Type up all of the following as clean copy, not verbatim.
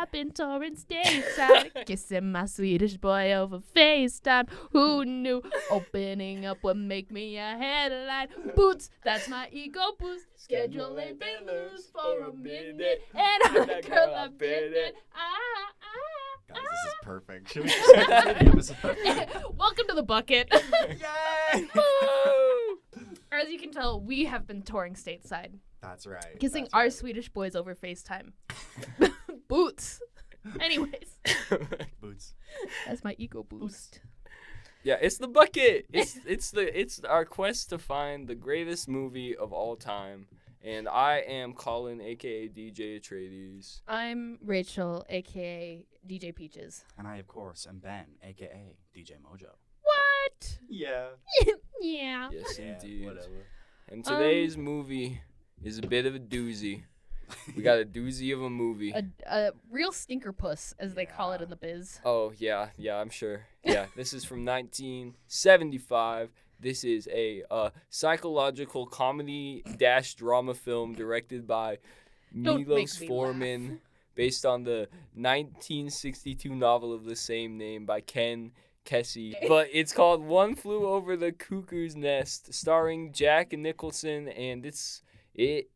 I've been touring stateside, kissing my Swedish boy over FaceTime. Who knew opening up would make me a headline? Boots, that's my ego boost. Schedule ain't been loose for a minute, and I'm the girl I've been in. Guys, this is perfect. Should we just end the episode? Welcome to the bucket. Yay! As you can tell, we have been touring stateside, That's right. kissing That's our right. Swedish boys over FaceTime. Boots. Anyways, Boots. that's my ego boost. Yeah, it's the bucket. It's our quest to find the greatest movie of all time. And I am Colin, aka DJ Atreides. I'm Rachel, aka DJ Peaches. And I, of course, am Ben, a.k.a. DJ Mojo. What? Yeah. Yeah. Yes, indeed. Whatever. And today's movie is a bit of a doozy. We got a doozy of a movie. A real stinker puss, as they call it in the biz. Oh, yeah, I'm sure. Yeah, this is from 1975. This is a psychological comedy-drama film directed by Don't make Milos me Forman, laugh. based on the 1962 novel of the same name by Ken Kesey. But it's called One Flew Over the Cuckoo's Nest, starring Jack Nicholson, and it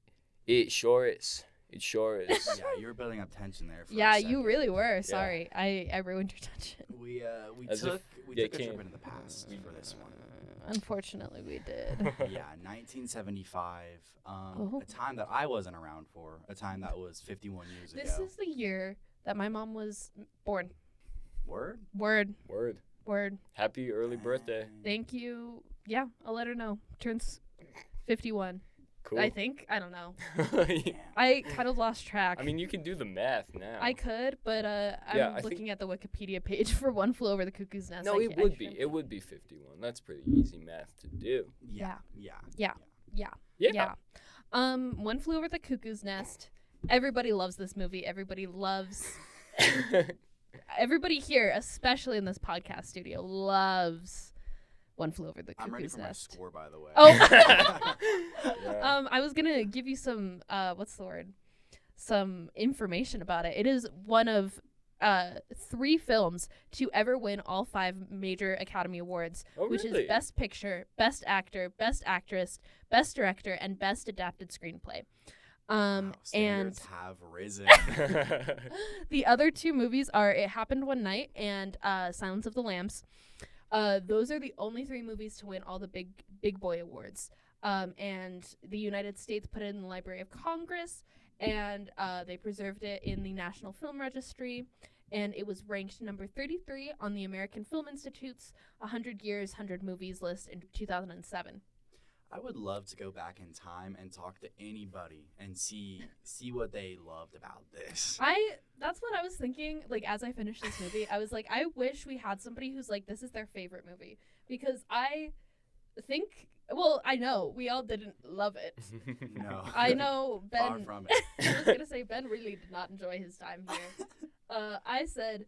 sure is. It sure is. Yeah, you were building up tension there for a Yeah, second. you really were. Sorry. I ruined your tension. We As took if a they trip can't. into the past for this one. Unfortunately, we did. Yeah, 1975. Oh. A time that I wasn't around for. A time that was 51 years This ago. is the year that my mom was born. Word? Word. Happy early birthday. Thank you. Yeah, I'll let her know. Turns 51. Cool. I think. I don't know. Yeah. I kind of lost track. I mean, you can do the math now. I could, but Yeah, I'm I looking at the Wikipedia page for One Flew Over the Cuckoo's Nest. No, it would be. It would be 51. That's pretty easy math to do. Yeah. Yeah. One Flew Over the Cuckoo's Nest. Everybody loves this movie. Everybody here, especially in this podcast studio, loves One Flew Over the Cuckoo's I'm ready for my Nest. score, by the way. Oh. Yeah. I was gonna give you some what's the word? Some information about it. It is one of 3 films to ever win all 5 major Academy Awards, Oh, which really? is Best Picture, Best Actor, Best Actress, Best Director, and Best Adapted Screenplay. Wow, And standards have risen. the other 2 movies are It Happened One Night and Silence of the Lambs. Those are the only 3 movies to win all the big boy awards. And the United States put it in the Library of Congress, and they preserved it in the National Film Registry, and it was ranked number 33 on the American Film Institute's 100 Years, 100 Movies list in 2007. I would love to go back in time and talk to anybody and see what they loved about this. That's what I was thinking, like, as I finished this movie. I was like, I wish we had somebody who's like, this is their favorite movie. Because I think, well, I know, we all didn't love it. No. I know Far Ben, from it. I was going to say, Ben really did not enjoy his time here. I said,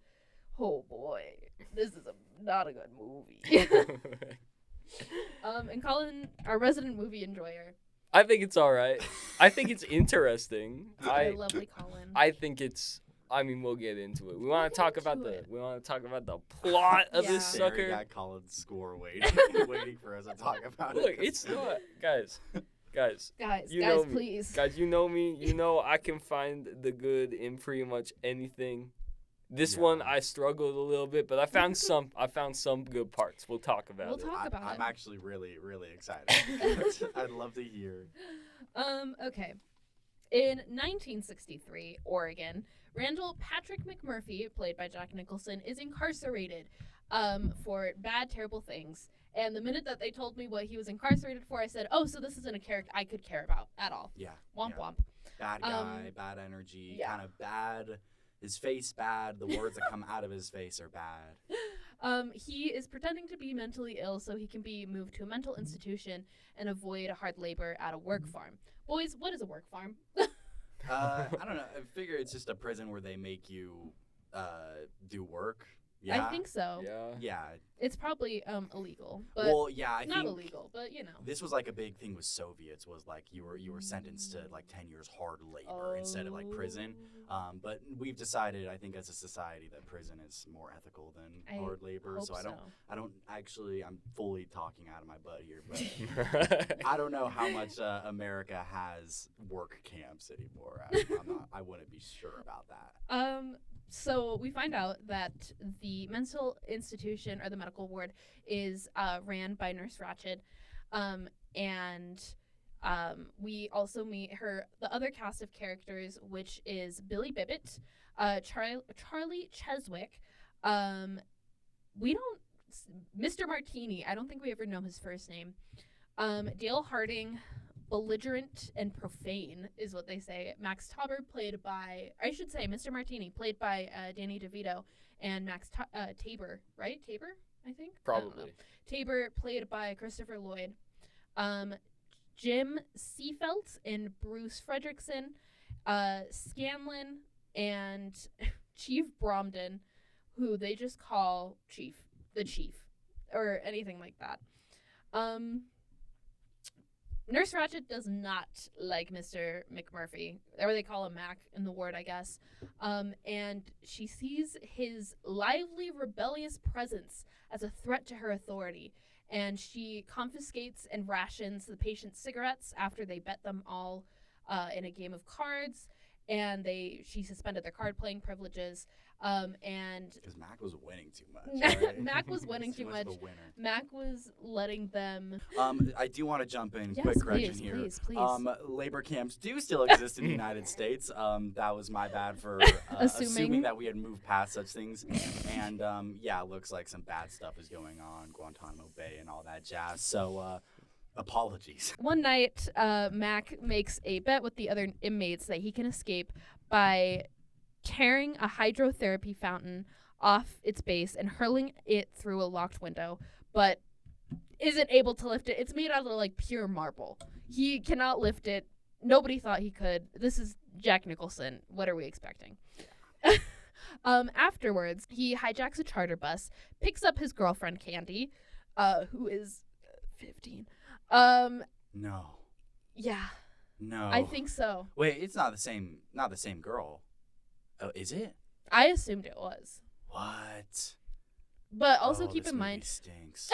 oh boy, this is not a good movie. And Colin, our resident movie enjoyer. I think it's all right. I think it's interesting. Our lovely Colin. I think it's. I mean, we'll get into it. We want to talk about the plot of this Yeah. Sarah sucker. got Colin's score waiting for us to talk about Look, it. it's not, guys. Guys, You know guys, me. please. Guys, you know me. You know I can find the good in pretty much anything. This Yeah. one I struggled a little bit, but I found some. I found some good parts. We'll talk about We'll it. talk about I'm it. actually really, really excited. I'd love to hear. Okay. In 1963, Oregon, Randall Patrick McMurphy, played by Jack Nicholson, is incarcerated for bad, terrible things. And the minute that they told me what he was incarcerated for, I said, oh, so this isn't a character I could care about at all. Yeah. Womp yeah. womp. Bad guy, bad energy, yeah. kind of bad. His face bad. The words that come out of his face are bad. He is pretending to be mentally ill so he can be moved to a mental institution and avoid hard labor at a work farm. Boys, what is a work farm? I don't know. I figure it's just a prison where they make you do work. Yeah. I think so. Yeah. Yeah. It's probably illegal, but Well, yeah, I not think illegal, but you know. this was like a big thing with Soviets was like you were sentenced to like 10 years hard labor instead of like prison. But we've decided, I think, as a society, that prison is more ethical than hard labor. Hope So I don't actually. I'm fully talking out of my butt here, but I don't know how much America has work camps anymore. I wouldn't be sure about that. So we find out that the mental institution or the medical ward is ran by Nurse Ratched, and we also meet the other cast of characters, which is Billy Bibbit, Charlie Cheswick. We don't Mr. Martini. I don't think we ever know his first name. Dale Harding. Belligerent and profane is what they say. Max Tabor Mr. Martini played by Danny DeVito, and Max Tabor, right? Tabor, I think? Probably. Tabor played by Christopher Lloyd. Jim Seafelt and Bruce Fredrickson, Scanlon, and Chief Bromden, who they just call the Chief, or anything like that. Nurse Ratched does not like Mr. McMurphy, or they call him Mac in the ward, I guess. And she sees his lively, rebellious presence as a threat to her authority. And she confiscates and rations the patient's cigarettes after they bet them all in a game of cards. And she suspended their card playing privileges. And because Mac was winning too much. Right? Mac was winning too much. Mac was letting them. I do want to jump in. Yes, Quick correction please, here. Please. Labor camps do still exist in the United States. That was my bad for assuming that we had moved past such things. And it looks like some bad stuff is going on, Guantanamo Bay and all that jazz. So. Apologies. One night, Mac makes a bet with the other inmates that he can escape by tearing a hydrotherapy fountain off its base and hurling it through a locked window, but isn't able to lift it. It's made out of like pure marble. He cannot lift it. Nobody thought he could. This is Jack Nicholson. What are we expecting? Afterwards, he hijacks a charter bus, picks up his girlfriend Candy, who is 15. No. Yeah. No. I think so. Wait, it's not the same girl. Oh, is it? I assumed it was. What? But also this keep in mind stinks.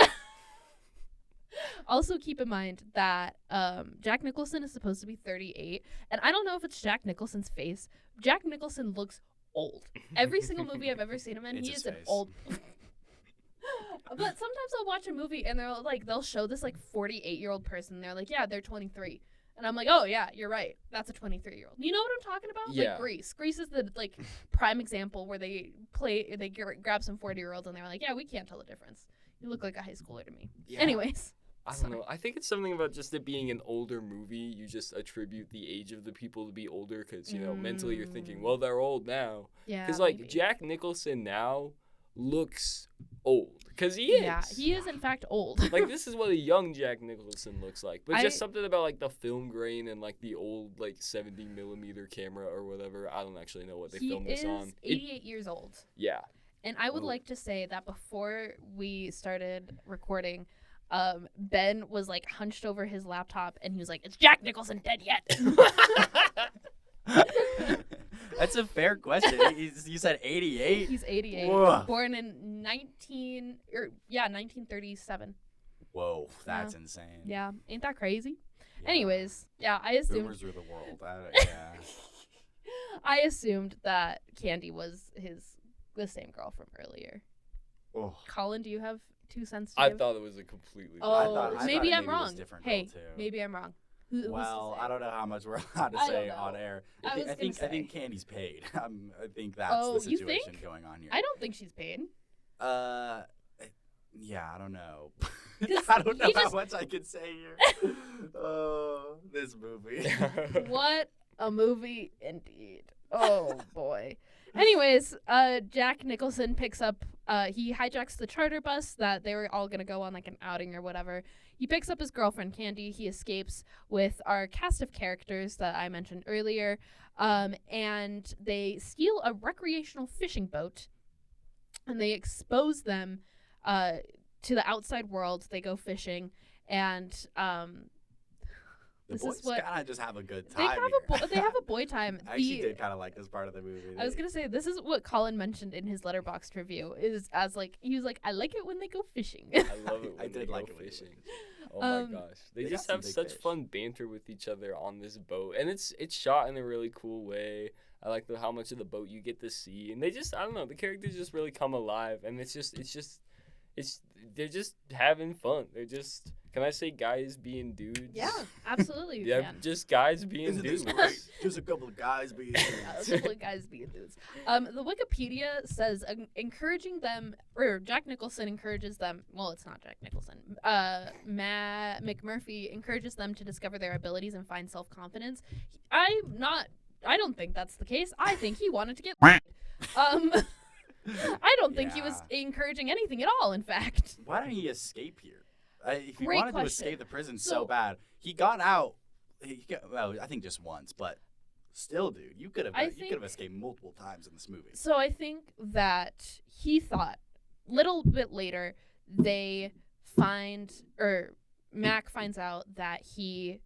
Also keep in mind that Jack Nicholson is supposed to be 38, and I don't know if it's Jack Nicholson's face. Jack Nicholson looks old. Every single movie I've ever seen him in, he is an old. But sometimes I'll watch a movie and they'll show this like 48-year-old person. And they're like, yeah, they're 23. And I'm like, oh yeah, you're right. That's a 23-year-old. You know what I'm talking about? Yeah. Like Grease. Grease is the like prime example where they grab some 40-year-olds and they're like, yeah, we can't tell the difference. You look like a high schooler to me. Yeah. Anyways. I don't know. I think it's something about just it being an older movie. You just attribute the age of the people to be older because, mentally you're thinking, well, they're old now. Yeah. Because, like, maybe. Jack Nicholson now looks old. Because he is. Yeah, he is, in fact, old. Like, this is what a young Jack Nicholson looks like. But just something about, like, the film grain and, like, the old, like, 70-millimeter camera or whatever. I don't actually know what they filmed this on. He is 88 years old. Yeah. And I would like to say that before we started recording, Ben was like hunched over his laptop and he was like, "Is Jack Nicholson dead yet?" That's a fair question. You said 88? He's 88. Whoa. Born in 1937. Whoa, that's insane. Yeah, ain't that crazy? Yeah. Anyways, yeah, I assumed. Boomers rule the world. Yeah. I assumed that Candy was the same girl from earlier. Oh. Colin, do you have 2 cents to I give? thought it was a completely Oh, maybe I'm it wrong. was different Hey, girl, too. maybe I'm wrong. Well, I don't know how much we're allowed to say on air. I think Candy's paid. I think that's the situation going on here. I don't think she's paid. Yeah, I don't know. I don't know how much I can say here. Oh, this movie. What a movie indeed. Oh boy. Anyways, Jack Nicholson picks up, he hijacks the charter bus that they were all going to go on like an outing or whatever. He picks up his girlfriend, Candy. He escapes with our cast of characters that I mentioned earlier. And they steal a recreational fishing boat. and they expose them to the outside world. They go fishing, and The this boys is what kind of just have a good they time. they have a boy time. I actually did kind of like this part of the movie. I was gonna say, this is what Colin mentioned in his Letterboxd review, is as like, he was like, I like it when they go fishing. I love it when I they did go like it fishing. Oh my gosh, they they just got have some big such fish. fun banter with each other on this boat, and it's shot in a really cool way. I like how much of the boat you get to see, and they just, I don't know, the characters just really come alive, and they're just having fun. They're just, can I say guys being dudes? Yeah, absolutely. Yeah, can. just guys being Isn't this dudes. great? Just a couple of guys being A couple of guys being dudes. The Wikipedia says encouraging them, or Jack Nicholson encourages them. Well, it's not Jack Nicholson. McMurphy encourages them to discover their abilities and find self-confidence. I don't think that's the case. I think he wanted to get. I don't think he was encouraging anything at all. In fact, Why didn't he escape here? If he Great wanted to question. escape the prison So- so bad, he got out. Well, I think just once, but still, dude, you could have escaped multiple times in this movie. So I think that he thought, little bit later, they find, or Mac finds out that he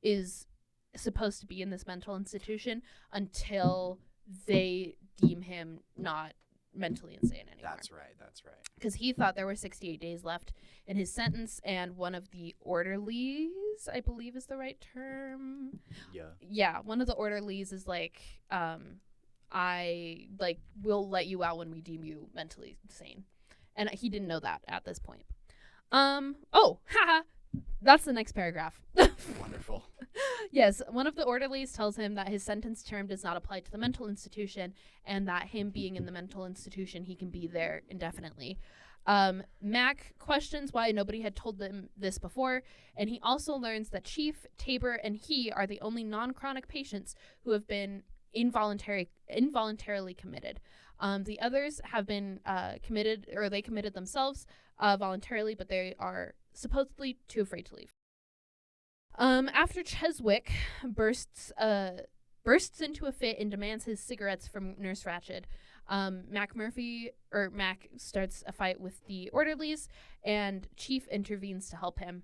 is supposed to be in this mental institution until they deem him not mentally insane anymore. That's right. Because he thought there were 68 days left in his sentence, and one of the orderlies, I believe is the right term. Yeah, one of the orderlies is like, we'll let you out when we deem you mentally sane. And he didn't know that at this point. That's the next paragraph. Wonderful. Yes, one of the orderlies tells him that his sentence term does not apply to the mental institution, and that him being in the mental institution, he can be there indefinitely. Mac questions why nobody had told them this before, and he also learns that Chief, Tabor, and he are the only non-chronic patients who have been involuntarily committed. The others have been committed, or they committed themselves voluntarily, but they are supposedly too afraid to leave. After Cheswick bursts into a fit and demands his cigarettes from Nurse Ratched, Mac starts a fight with the orderlies, and Chief intervenes to help him.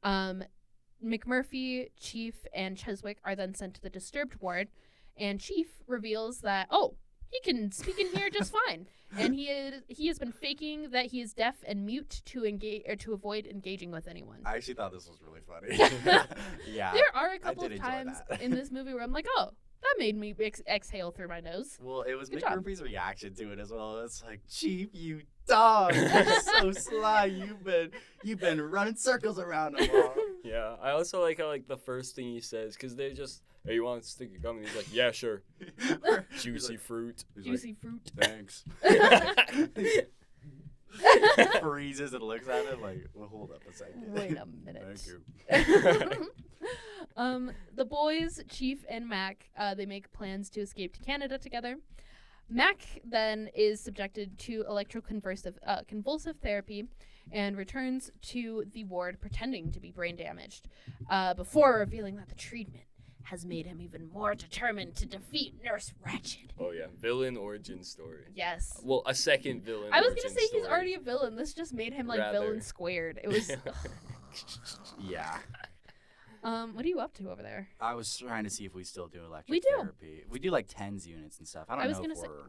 McMurphy, Chief, and Cheswick are then sent to the disturbed ward, and Chief reveals that, he can speak in here just fine, and he has been faking that he is deaf and mute to engage or to avoid engaging with anyone. I actually thought this was really funny. Yeah. There are a couple of enjoy times that. in this movie where I'm like, that made me exhale through my nose. Well, it was Good job. McMurphy's reaction to it as well. It's like, Chief, you dog, you're so sly. You've been running circles around him all. Yeah, I also like how the first thing he says, because they're just, hey, you want to stick a gum? And he's like, yeah, sure. Juicy fruit. Juicy fruit. Thanks. Freezes and looks at it like, well, hold up a second. Wait a minute. Thank you. The boys, Chief and Mac, they make plans to escape to Canada together. Mac then is subjected to convulsive therapy and returns to the ward pretending to be brain damaged, before revealing that the treatment has made him even more determined to defeat Nurse Ratched. Oh yeah, villain origin story. Yes. Well, a second villain. I was gonna origin say he's story. already a villain. This just made him villain squared. It was. Yeah. What are you up to over there? I was trying to see if we still do electric We do. therapy. We do like TENS units and stuff. I don't I was know gonna if say we're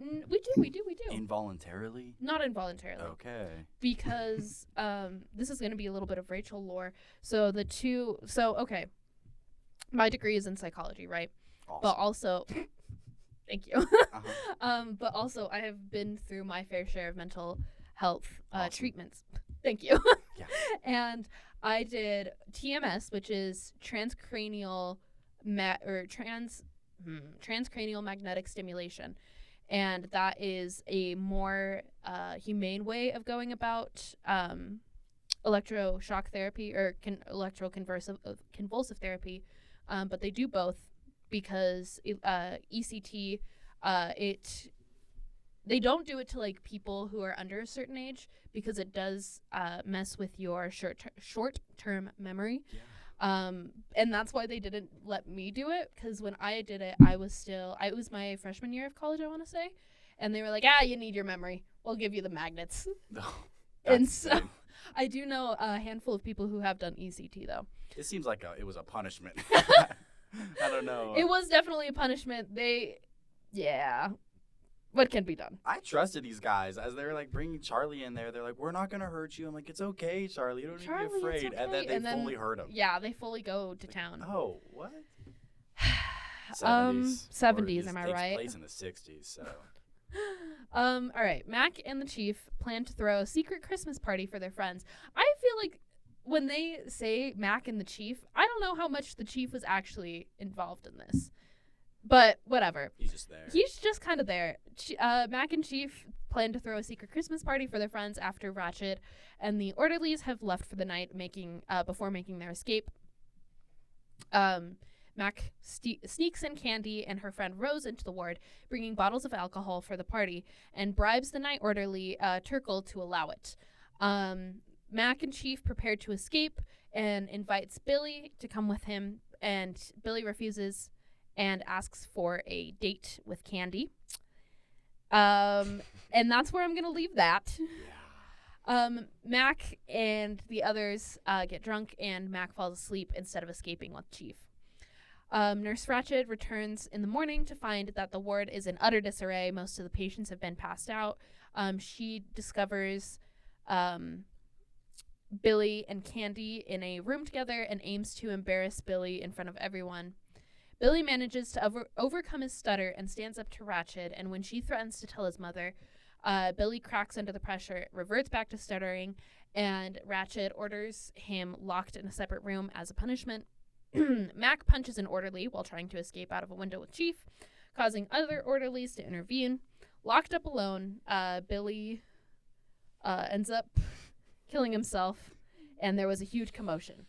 we do. involuntarily. Not involuntarily. Okay. Because this is gonna be a little bit of Rachel lore. So okay. My degree is in psychology, right? Awesome. But also thank you. Uh-huh. But also I have been through my fair share of mental health Awesome. treatments. Thank you. Yeah. And I did TMS, which is transcranial transcranial magnetic stimulation, and that is a more humane way of going about electroshock therapy or convulsive therapy. But they do both because ECT they don't do it to people who are under a certain age because it does mess with your short-term memory. Yeah. And that's why they didn't let me do it, because when I did it, it was my freshman year of college, I want to say, and they were like, you need your memory. we'll give you the magnets. No, And that's so insane. I do know a handful of people who have done ECT though. It seems like it was a punishment. I don't know. It was definitely a punishment. What can be done? I trusted these guys as they were like bringing Charlie in there. They're like, "We're not gonna hurt you." I'm like, "It's okay, Charlie. You don't need to be afraid." It's And okay. then they fully hurt him. Yeah, they fully go to town. Oh, what? 70s, Or am I takes right? place in the 60s, so. All right. Mac and the Chief plan to throw a secret Christmas party for their friends. I feel like when they say Mac and the Chief, I don't know how much the Chief was actually involved in this. But whatever. He's just there. He's just kind of there. Mac and Chief plan to throw a secret Christmas party for their friends after Ratchet and the orderlies have left for the night, before making their escape. Mac sneaks in Candy and her friend Rose into the ward, bringing bottles of alcohol for the party, and bribes the night orderly Turkle to allow it. Mac and Chief prepare to escape and invites Billy to come with him, and Billy refuses and asks for a date with Candy. And that's where I'm going to leave that. Mac and the others get drunk, and Mac falls asleep instead of escaping with Chief. Nurse Ratchet returns in the morning to find that the ward is in utter disarray. Most of the patients have been passed out. She discovers Billy and Candy in a room together and aims to embarrass Billy in front of everyone. Billy manages to overcome his stutter and stands up to Ratchet, and when she threatens to tell his mother, Billy cracks under the pressure, reverts back to stuttering, and Ratchet orders him locked in a separate room as a punishment. Mac punches an orderly while trying to escape out of a window with Chief, causing other orderlies to intervene. Locked up alone, Billy ends up killing himself, and there was a huge commotion.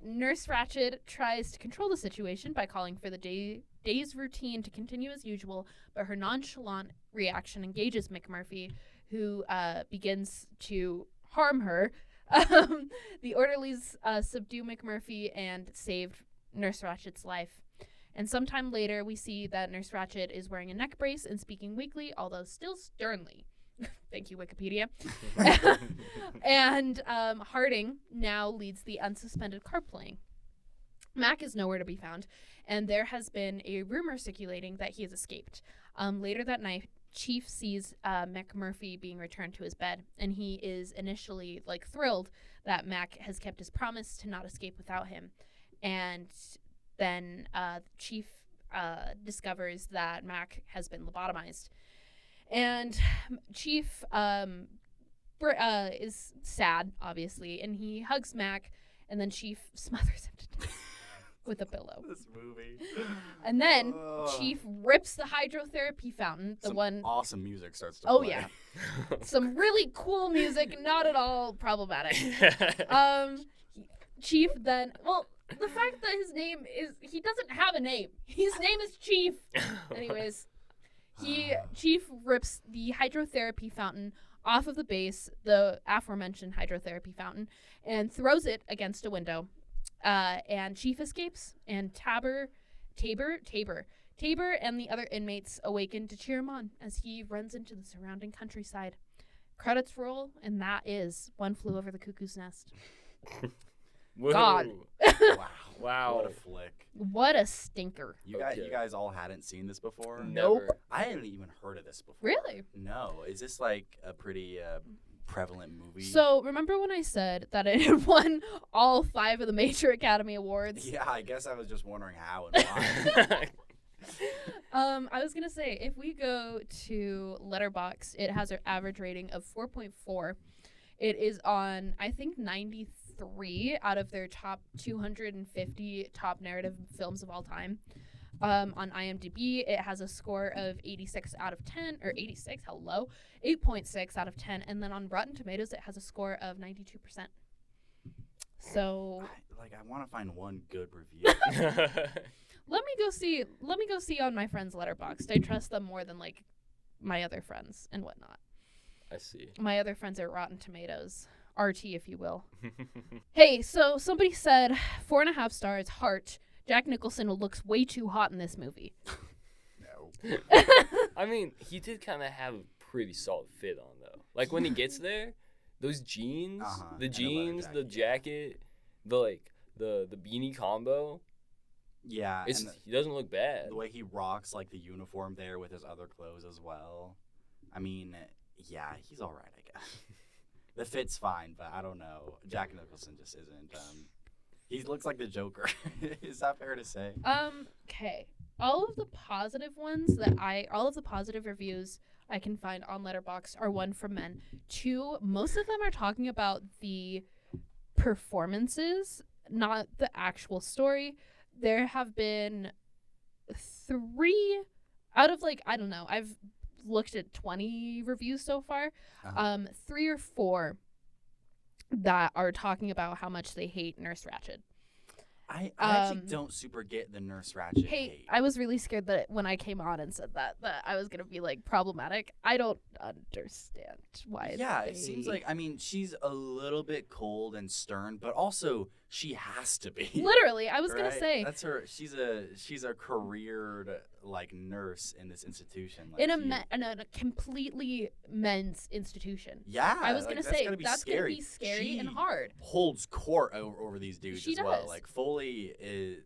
Nurse Ratchet tries to control the situation by calling for the day's routine to continue as usual, but her nonchalant reaction engages McMurphy, who begins to harm her. The orderlies subdue McMurphy and save Nurse Ratchet's life. And sometime later, we see that Nurse Ratchet is wearing a neck brace and speaking weakly, although still sternly. Thank you, Wikipedia. And Harding now leads the unsuspended carp playing. Mac is nowhere to be found, and there has been a rumor circulating that he has escaped. Later that night, Chief sees McMurphy being returned to his bed, and he is initially thrilled that Mac has kept his promise to not escape without him. And then Chief discovers that Mac has been lobotomized. And Chief is sad, obviously, and he hugs Mac, and then Chief smothers him to death with a pillow. This movie. And then Chief rips the hydrotherapy fountain, awesome music starts to play. Oh, play. yeah. Some really cool music, not at all problematic. Chief then, the fact that his name is, he doesn't have a name. His name is Chief. Anyways. Chief rips the hydrotherapy fountain off of the base, the aforementioned hydrotherapy fountain, and throws it against a window. And Chief escapes, and Tabor and the other inmates awaken to cheer him on as he runs into the surrounding countryside. Credits roll, and that is One Flew Over the Cuckoo's Nest. God. Wow. What a flick. What a stinker. You guys all hadn't seen this before? Nope. I hadn't even heard of this before. Really? No. Is this a pretty prevalent movie? So, remember when I said that it had won all 5 of the major Academy Awards? Yeah, I guess I was just wondering how and why. I was going to say, if we go to Letterboxd, it has an average rating of 4.4. It is on, I think, 93 out of their top 250 top narrative films of all time. On IMDb, it has a score of 86 out of 10, or 86, hello, 8.6 out of 10. And then on Rotten Tomatoes, it has a score of 92%. So, I want to find one good review. Let me go see on my friends' Letterboxd. I trust them more than my other friends and whatnot. I see. My other friends are Rotten Tomatoes. RT, if you will. Hey, so somebody said 4.5 stars, heart. Jack Nicholson looks way too hot in this movie. No. I mean, he did kind of have pretty solid fit on though. Like when he gets there, those jeans, the jeans, the jacket, the beanie combo. Yeah, he doesn't look bad. The way he rocks like the uniform there with his other clothes as well. I mean, yeah, he's all right, I guess. The fit's fine, but I don't know. Jack Nicholson just isn't. He looks like the Joker. Is that fair to say? Okay. All of the positive reviews I can find on Letterboxd are 1 from men. 2, most of them are talking about the performances, not the actual story. There have been 3 out of I don't know. I've looked at 20 reviews so far. 3 or 4 that are talking about how much they hate Nurse Ratched. I actually don't super get the Nurse Ratched hate. I was really scared that when I came on and said that I was going to be problematic. I don't understand why. Yeah, it seems like, I mean, she's a little bit cold and stern, but also she has to be. Literally, I was going to say. That's her. She's a careered nurse in this institution. In a completely men's institution. Yeah. I was going to say, that's going to be scary she and hard. Holds court over these dudes she as does. Well. Foley is,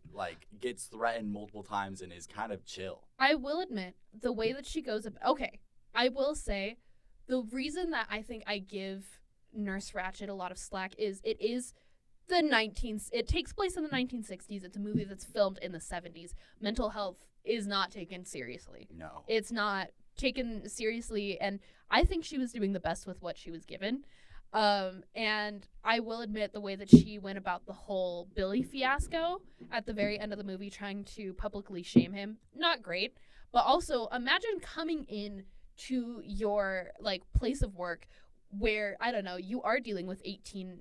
gets threatened multiple times and is kind of chill. I will admit, the way that she goes okay, I will say, the reason that I think I give Nurse Ratched a lot of slack is it takes place in the 1960s. It's a movie that's filmed in the 70s. Mental health is not taken seriously. No. It's not taken seriously, and I think she was doing the best with what she was given. And I will admit the way that she went about the whole Billy fiasco at the very end of the movie, trying to publicly shame him, not great. But also, imagine coming in to your place of work where, I don't know, you are dealing with 18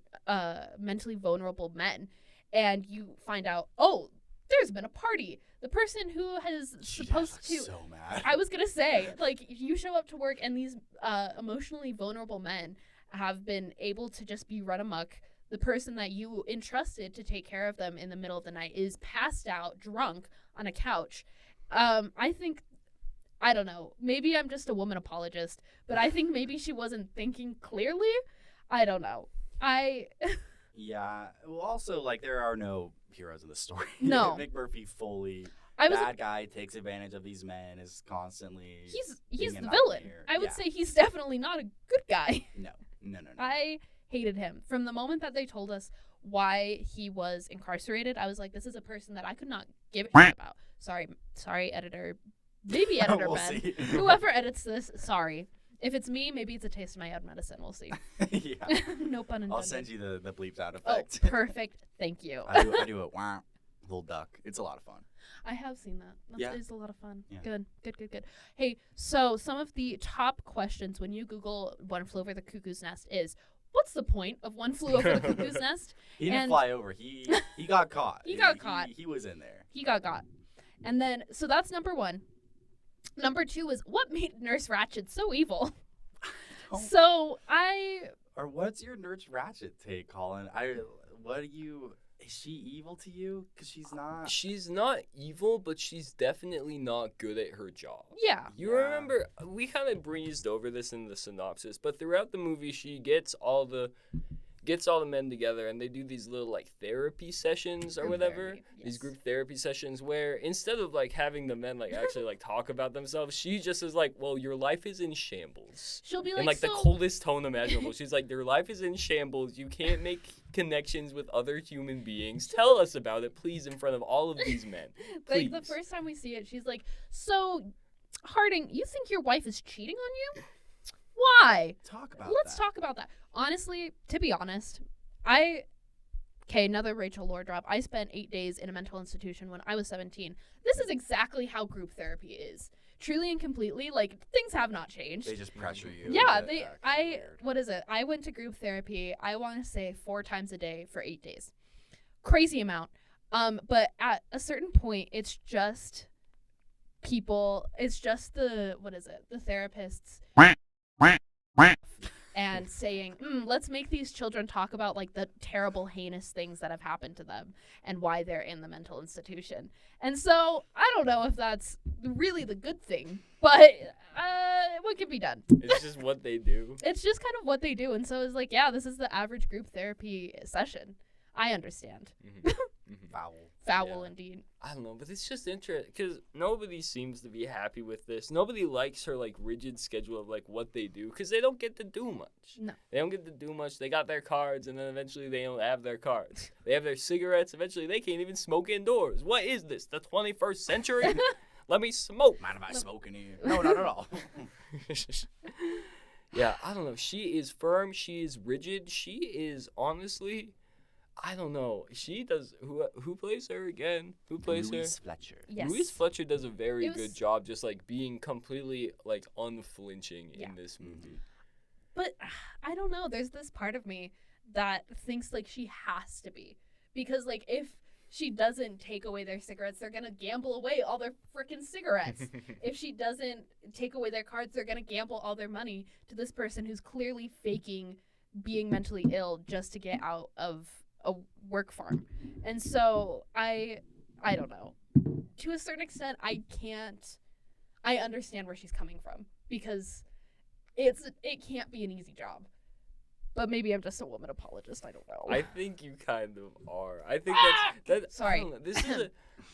mentally vulnerable men, and you find out, oh, there's been a party. The person who has supposed to... so mad. I was going to say, you show up to work and these emotionally vulnerable men have been able to just be run amok. The person that you entrusted to take care of them in the middle of the night is passed out, drunk, on a couch. I think... I don't know. Maybe I'm just a woman apologist, but I think maybe she wasn't thinking clearly. I don't know. Yeah. Well, also, there are no heroes in the story. No. McMurphy Foley, bad guy, takes advantage of these men, is constantly... He's the villain. I would say he's definitely not a good guy. No. I hated him. From the moment that they told us why he was incarcerated, I was like, this is a person that I could not give a shit about. Sorry, editor. Maybe editor we'll Ben. See. Whoever edits this, sorry. If it's me, maybe it's a taste of my own medicine. We'll see. Yeah. No pun intended. I'll send you the bleeped out effect. Oh, perfect. Thank you. I do a wah, little duck. It's a lot of fun. I have seen that. That is a lot of fun. Yeah. Good. Hey, so some of the top questions when you Google One Flew Over the Cuckoo's Nest is, what's the point of One Flew Over the Cuckoo's Nest? He didn't fly over. He got caught. He got caught. He was in there. He got got. And then, so that's number 1. Number 2 is, what made Nurse Ratched so evil? Or what's your Nurse Ratched take, Colin? Is she evil to you? Because she's not. She's not evil, but she's definitely not good at her job. Yeah. You remember, we kind of breezed over this in the synopsis, but throughout the movie, she gets all the men together and they do these little therapy sessions or whatever. Yes. These group therapy sessions where instead of having the men actually talk about themselves, she just is well, your life is in shambles. She'll be in the coldest tone imaginable. She's your life is in shambles. You can't make connections with other human beings. Tell us about it, please, in front of all of these men. Please. The first time we see it, she's like, so Harding, you think your wife is cheating on you? Why? Let's talk about that. Honestly, to be honest, another Rachel Lore drop. I spent 8 days in a mental institution when I was 17. This is exactly how group therapy is. Truly and completely, things have not changed. They just pressure you. Yeah, what is it? I went to group therapy, I want to say 4 times a day for 8 days. Crazy amount. But at a certain point, it's just people, it's just the therapists. and saying, let's make these children talk about like the terrible, heinous things that have happened to them and why they're in the mental institution. And so I don't know if that's really the good thing, but what can be done? It's just what they do. It's just kind of what they do. And so it's like, yeah, this is the average group therapy session. I understand. Foul indeed. I don't know, but it's just interesting because nobody seems to be happy with this. Nobody likes her like rigid schedule of like what they do because they don't get to do much. No. They don't get to do much. They got their cards and then eventually they don't have their cards. They have their cigarettes. Eventually they can't even smoke indoors. What is this? The 21st century? Let me smoke. Mind if I smoke in here? No, not at all. Yeah, I don't know. She is firm. She is rigid. She is honestly... I don't know. She does. Who plays her again? Who plays Louise her? Fletcher. Yes. Louise Fletcher does a very good job, just like being completely like unflinching in this movie. But I don't know. There's this part of me that thinks like she has to be, because like if she doesn't take away their cigarettes, they're gonna gamble away all their freaking cigarettes. If she doesn't take away their cards, they're gonna gamble all their money to this person who's clearly faking being mentally ill just to get out of a work farm. And so I don't know. To a certain extent, I understand where she's coming from, because it can't be an easy job. But maybe I'm just a woman apologist. I don't know. I think you kind of are. I think that's sorry. I don't know. This is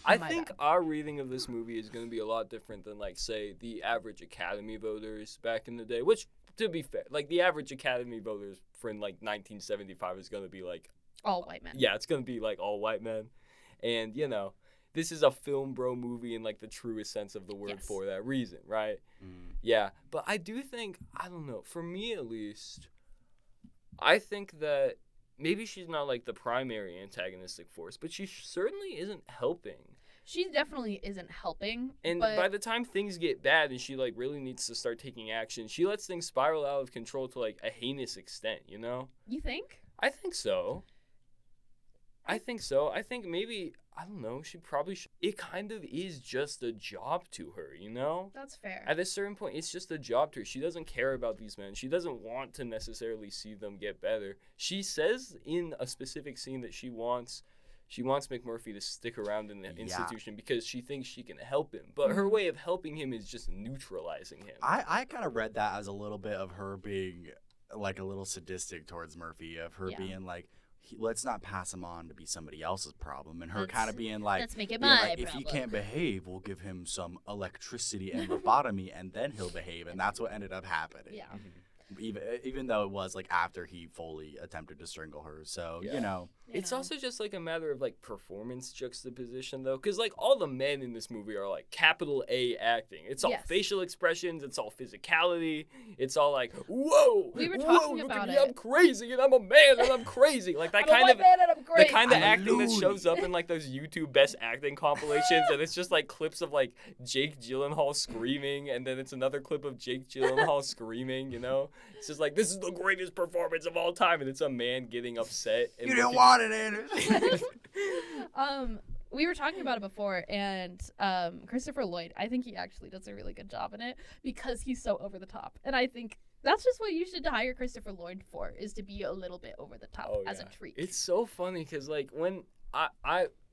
I think our reading of this movie is going to be a lot different than like say the average Academy voters back in the day, which to be fair, like the average Academy voters for in like 1975 is going to be like all white men. Yeah, it's going to be like all white men. And, you know, this is a film bro movie in like the truest sense of the word for that reason, right? Yeah, but I do think, I don't know, for me at least, I think that maybe she's not like the primary antagonistic force, but she certainly isn't helping. She definitely isn't helping. And by the time things get bad and she like really needs to start taking action, she lets things spiral out of control to like a heinous extent, you know? You think? I think so. I think maybe, I don't know, she probably should. It kind of is just a job to her, you know? That's fair. At a certain point, it's just a job to her. She doesn't care about these men. She doesn't want to necessarily see them get better. She says in a specific scene that she wants McMurphy to stick around in the institution because she thinks she can help him. But her way of helping him is just neutralizing him. I kind of read that as a little bit of her being like a little sadistic towards Murphy, of her being like, let's not pass him on to be somebody else's problem, and her kind of being like, let's make it my problem. If he can't behave, we'll give him some electricity and lobotomy, and then he'll behave, and that's what ended up happening. Yeah. Even though it was like after he fully attempted to strangle her, so you know. It's also just like a matter of like performance juxtaposition though, because like all the men in this movie are like capital A acting. It's all facial expressions, it's all physicality, it's all like whoa, we were talking look about at me, it. I'm crazy and I'm a man and I'm crazy, like that kind of the kind of acting that shows up in like those YouTube best acting compilations, and it's just like clips of like Jake Gyllenhaal screaming, and then it's another clip of Jake Gyllenhaal screaming, you know. It's just like, this is the greatest performance of all time, and it's a man getting upset. And you didn't want it, Anders. We were talking about it before, and Christopher Lloyd, I think he actually does a really good job in it because he's so over the top. And I think that's just what you should hire Christopher Lloyd for, is to be a little bit over the top as a treat. It's so funny because, like, when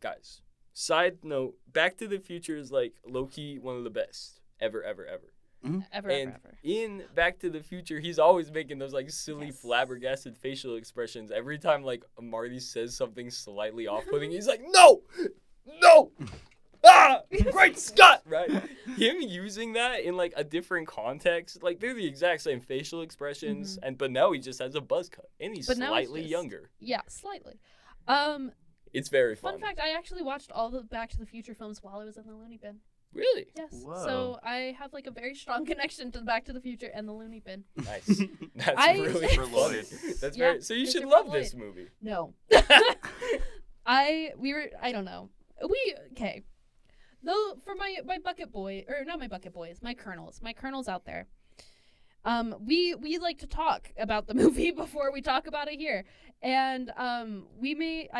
guys, side note, Back to the Future is, like, low-key one of the best ever. Mm-hmm. Ever. In Back to the Future, he's always making those like silly flabbergasted facial expressions. Every time like Marty says something slightly off-putting, he's like, no, great Scott, right? Him using that in like a different context, like they're the exact same facial expressions, but now he just has a buzz cut and he's slightly younger. Yeah, slightly. It's very fun. Fun fact: I actually watched all the Back to the Future films while I was in the loony bin. Really? Yes. Whoa. So I have like a very strong connection to Back to the Future and the loony bin. Nice. That's really fun. That's very. So you should love this movie. No. I don't know. Okay. Though for my bucket boy, or not my bucket boys, my colonels out there. We like to talk about the movie before we talk about it here. And I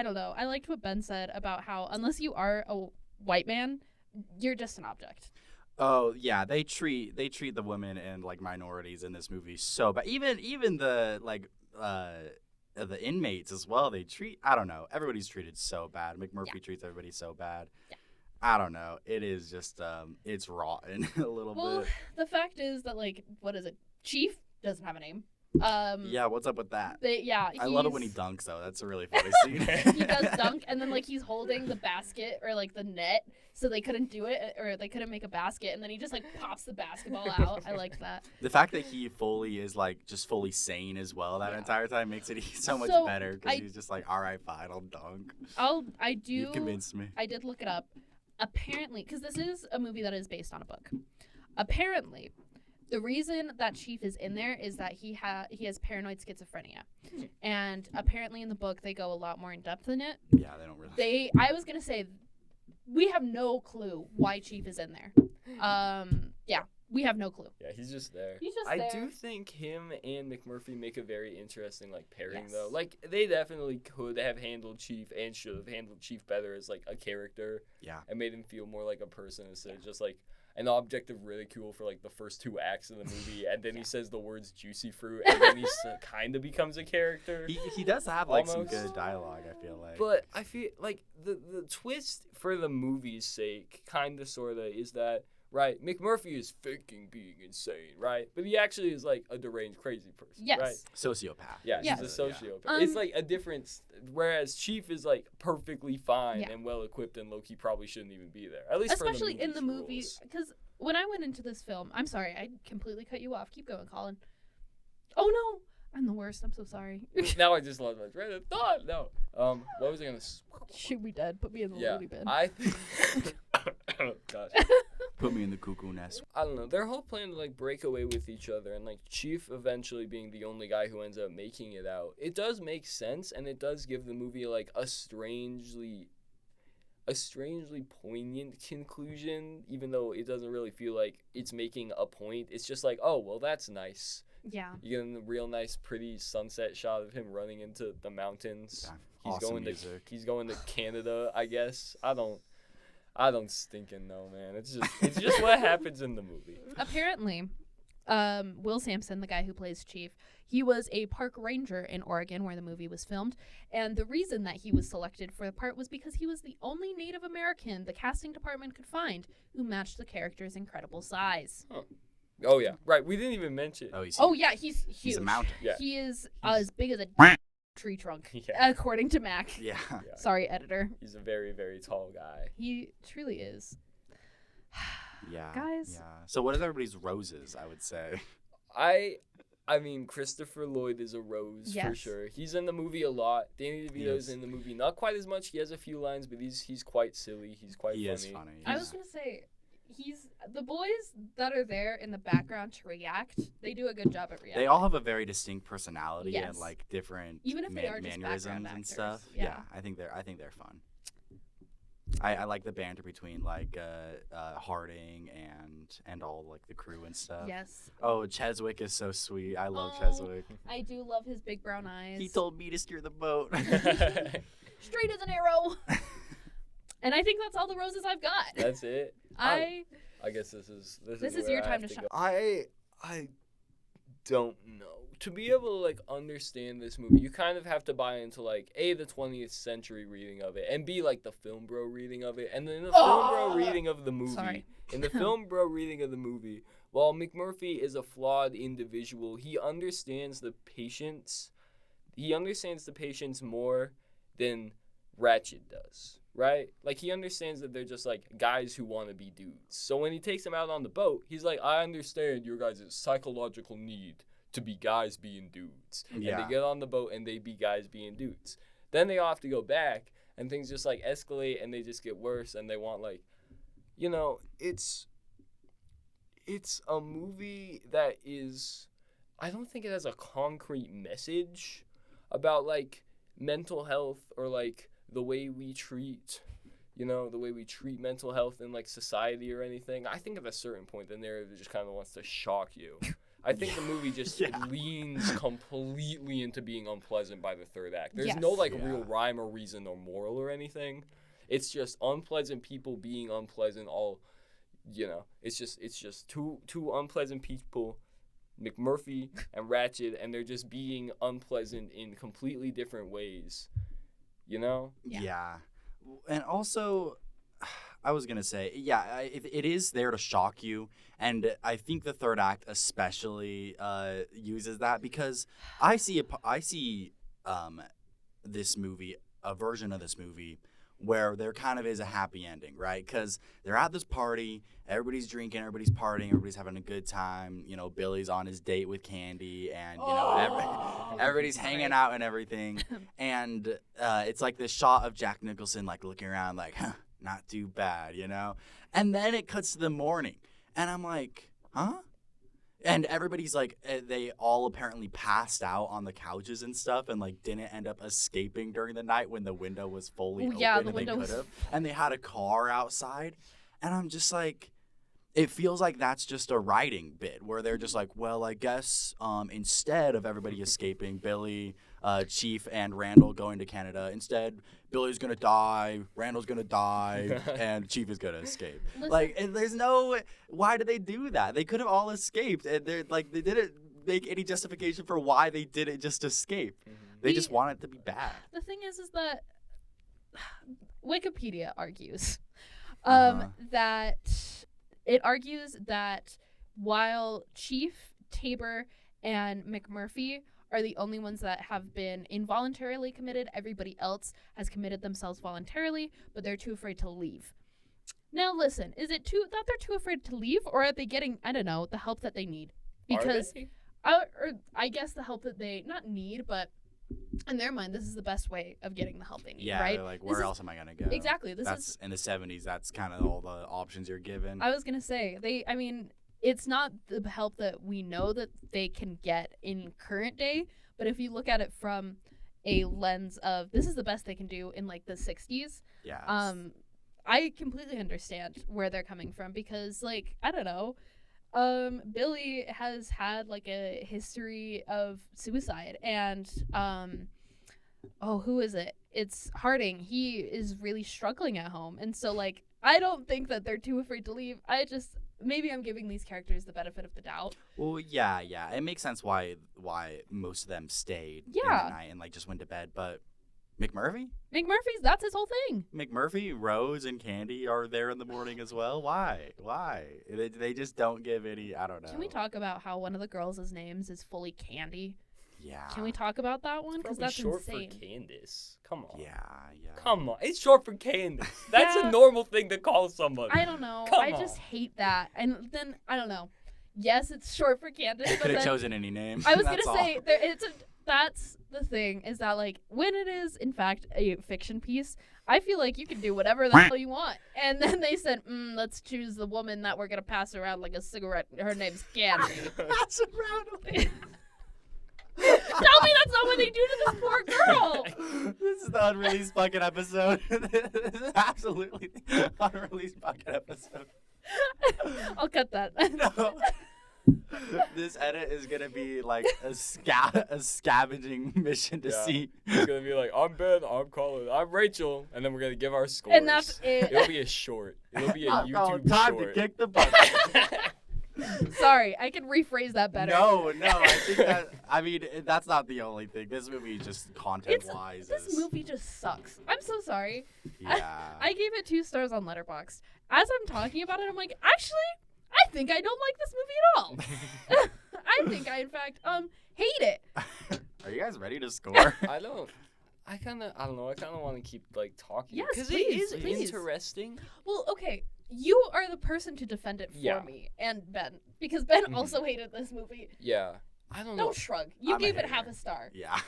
don't know. I liked what Ben said about how unless you are a white man, you're just an object. Oh yeah, they treat the women and like minorities in this movie so bad. Even the the inmates as well. They treat, I don't know. Everybody's treated so bad. McMurphy treats everybody so bad. Yeah. I don't know. It is just it's rotten a little bit. The fact is that like what is it? Chief doesn't have a name. Yeah, what's up with that? I love it when he dunks though. That's a really funny scene. He does dunk, and then like he's holding the basket or like the net, so they couldn't do it or they couldn't make a basket, and then he just like pops the basketball out. I liked that. The fact that he fully is like just fully sane as well that entire time makes it so much better because he's just like, all right, fine, I'll dunk. You convinced me. I did look it up. Apparently, because this is a movie that is based on a book. Apparently, the reason that Chief is in there is that he has paranoid schizophrenia, and apparently in the book they go a lot more in depth in it. Yeah, they don't really. I was gonna say, we have no clue why Chief is in there. Yeah, we have no clue. Yeah, he's just there. I do think him and McMurphy make a very interesting like pairing though. Like they definitely could have handled Chief and should have handled Chief better as like a character. Yeah. And made him feel more like a person instead of just like an object of ridicule for like the first 2 acts of the movie, and then he says the words juicy fruit, and then he kind of becomes a character. He does have like some good dialogue, I feel like. But I feel like the twist for the movie's sake, kind of sort of, is that right? McMurphy is faking being insane, right? But he actually is like a deranged, crazy person, yes. right? Sociopath. Yeah, yes. He's a sociopath. It's like a difference. Whereas Chief is like perfectly fine and well equipped, and Loki probably shouldn't even be there. At least especially in the movie, because when I went into this film, I'm sorry, I completely cut you off. Keep going, Colin. Oh no, I'm the worst. I'm so sorry. Now I just lost my train of thought. No. What was I gonna? Shoot me dead. Put me in the loony bin. I think. Gosh. Put me in the cuckoo nest. I don't know. Their whole plan to like break away with each other, and like Chief eventually being the only guy who ends up making it out. It does make sense, and it does give the movie like a strangely poignant conclusion, even though it doesn't really feel like it's making a point. It's just like, oh well, that's nice. Yeah. You get a real nice, pretty sunset shot of him running into the mountains. Yeah. He's going to Canada, I guess. I don't stinking know, man. It's just what happens in the movie. Apparently, Will Sampson, the guy who plays Chief, he was a park ranger in Oregon where the movie was filmed, and the reason that he was selected for the part was because he was the only Native American the casting department could find who matched the character's incredible size. Huh. Oh yeah, right. We didn't even mention. He's huge. He's a mountain. Yeah. He is as big as a tree trunk, according to Mac. Yeah. Sorry, editor. He's a very, very tall guy. He truly is. Yeah. Guys. Yeah. So what is everybody's roses, I would say? I mean, Christopher Lloyd is a rose for sure. He's in the movie a lot. Danny DeVito's in the movie not quite as much. He has a few lines, but he's quite silly. He's quite funny. He is funny. I was gonna say, he's the boys that are there in the background to react. They do a good job at reacting. They all have a very distinct personality and like different even if they are just mannerisms and stuff. Yeah, I think they're fun. I like the banter between like Harding and all like the crew and stuff. Yes. Oh, Cheswick is so sweet. I love Cheswick. I do love his big brown eyes. He told me to steer the boat. Straight as an arrow. And I think that's all the roses I've got. That's it. I guess this is your time to shine. I don't know. To be able to like understand this movie, you kind of have to buy into like A, the 20th century reading of it, and B, like the film bro reading of it, and then the film bro reading of the movie. Sorry. In the film bro reading of the movie, while McMurphy is a flawed individual, he understands the patients. He understands the patients more than Ratchet does. Right? Like, he understands that they're just, like, guys who want to be dudes. So when he takes them out on the boat, he's like, I understand your guys' psychological need to be guys being dudes. Yeah. And they get on the boat and they be guys being dudes. Then they all have to go back and things just, like, escalate and they just get worse and they want, like, you know, it's a movie that is, I don't think it has a concrete message about, like, mental health or, like, the way we treat mental health in like society or anything. I think at a certain point the narrative just kind of wants to shock you. I think the movie just leans completely into being unpleasant by the third act. There's no like real rhyme or reason or moral or anything. It's just unpleasant people being unpleasant all you know, it's just two unpleasant people, McMurphy and Ratchet, and they're just being unpleasant in completely different ways, you know? Yeah. And also, I was going to say, it is there to shock you. And I think the third act especially uses that because I see this movie, a version of this movie, where there kind of is a happy ending, right? Because they're at this party, everybody's drinking, everybody's partying, everybody's having a good time. You know, Billy's on his date with Candy, and you know, everybody's hanging out and everything. And it's like this shot of Jack Nicholson like looking around, like, huh, not too bad, you know. And then it cuts to the morning, and I'm like, huh? And everybody's like, they all apparently passed out on the couches and stuff and, like, didn't end up escaping during the night when the window was fully open and they could have. And they had a car outside. And I'm just like, it feels like that's just a writing bit where they're just like, well, I guess instead of everybody escaping, Billy, Chief, and Randall going to Canada, instead Billy's going to die, Randall's going to die, and Chief is going to escape. Listen. Like, and there's no, why did they do that? They could have all escaped, and they're like, they didn't make any justification for why they didn't just escape. They just want it to be bad. The thing is that Wikipedia argues that it argues that while Chief, Tabor, and McMurphy are the only ones that have been involuntarily committed, everybody else has committed themselves voluntarily, but they're too afraid to leave. Now listen, is it that they're too afraid to leave, or are they getting, I don't know, the help that they need? Because I guess the help that they not need, but in their mind, this is the best way of getting the help they need, right? Yeah, like, where else am I going to go? Exactly. That's in the 70s, that's kind of all the options you're given. I was going to say, it's not the help that we know that they can get in current day, but if you look at it from a lens of this is the best they can do in, like, the 60s, I completely understand where they're coming from because, like, I don't know, Billy has had, like, a history of suicide, and who is it? It's Harding. He is really struggling at home, and so, like, I don't think that they're too afraid to leave. Maybe I'm giving these characters the benefit of the doubt. Well, yeah, it makes sense why most of them stayed in the night and, like, just went to bed, but McMurphy's, that's his whole thing. McMurphy, Rose, and Candy are there in the morning as well. Why? They just don't give any, I don't know. Can we talk about how one of the girls' names is fully Candy? Yeah. Can we talk about that one? Because that's short insane. for Candace. Come on. Yeah. Come on. It's short for Candace. That's a normal thing to call somebody. I don't know. I just hate that. And then, I don't know. Yes, it's short for Candace. They could have chosen any name. I was going to say, that's the thing, is that, like, when it is, in fact, a fiction piece, I feel like you can do whatever the hell you want. And then they said, let's choose the woman that we're going to pass around like a cigarette. Her name's Candy. Pass around. Tell me that's not what they do to this poor girl. This is the unreleased bucket episode. This is absolutely the unreleased bucket episode. I'll cut that. No. This edit is gonna be like a scavenging mission to see. It's gonna be like, I'm Ben, I'm Colin, I'm Rachel, and then we're gonna give our scores. And that's it. It'll be a short. It'll be a YouTube time short. to kick the bucket. Sorry, I can rephrase that better. No, I think that's not the only thing. This movie just content-wise This movie just sucks. I'm so sorry. Yeah. I gave it 2 stars on Letterboxd. As I'm talking about it, I'm like, actually, I think I don't like this movie at all. I think I, in fact, hate it. Are you guys ready to score? I don't know. I kind of want to keep, like, talking. Yes, because please, it is please. interesting. Well, okay. You are the person to defend it for me and Ben, because Ben also hated this movie. Yeah. I don't know. Don't shrug. You gave it half a star. Yeah.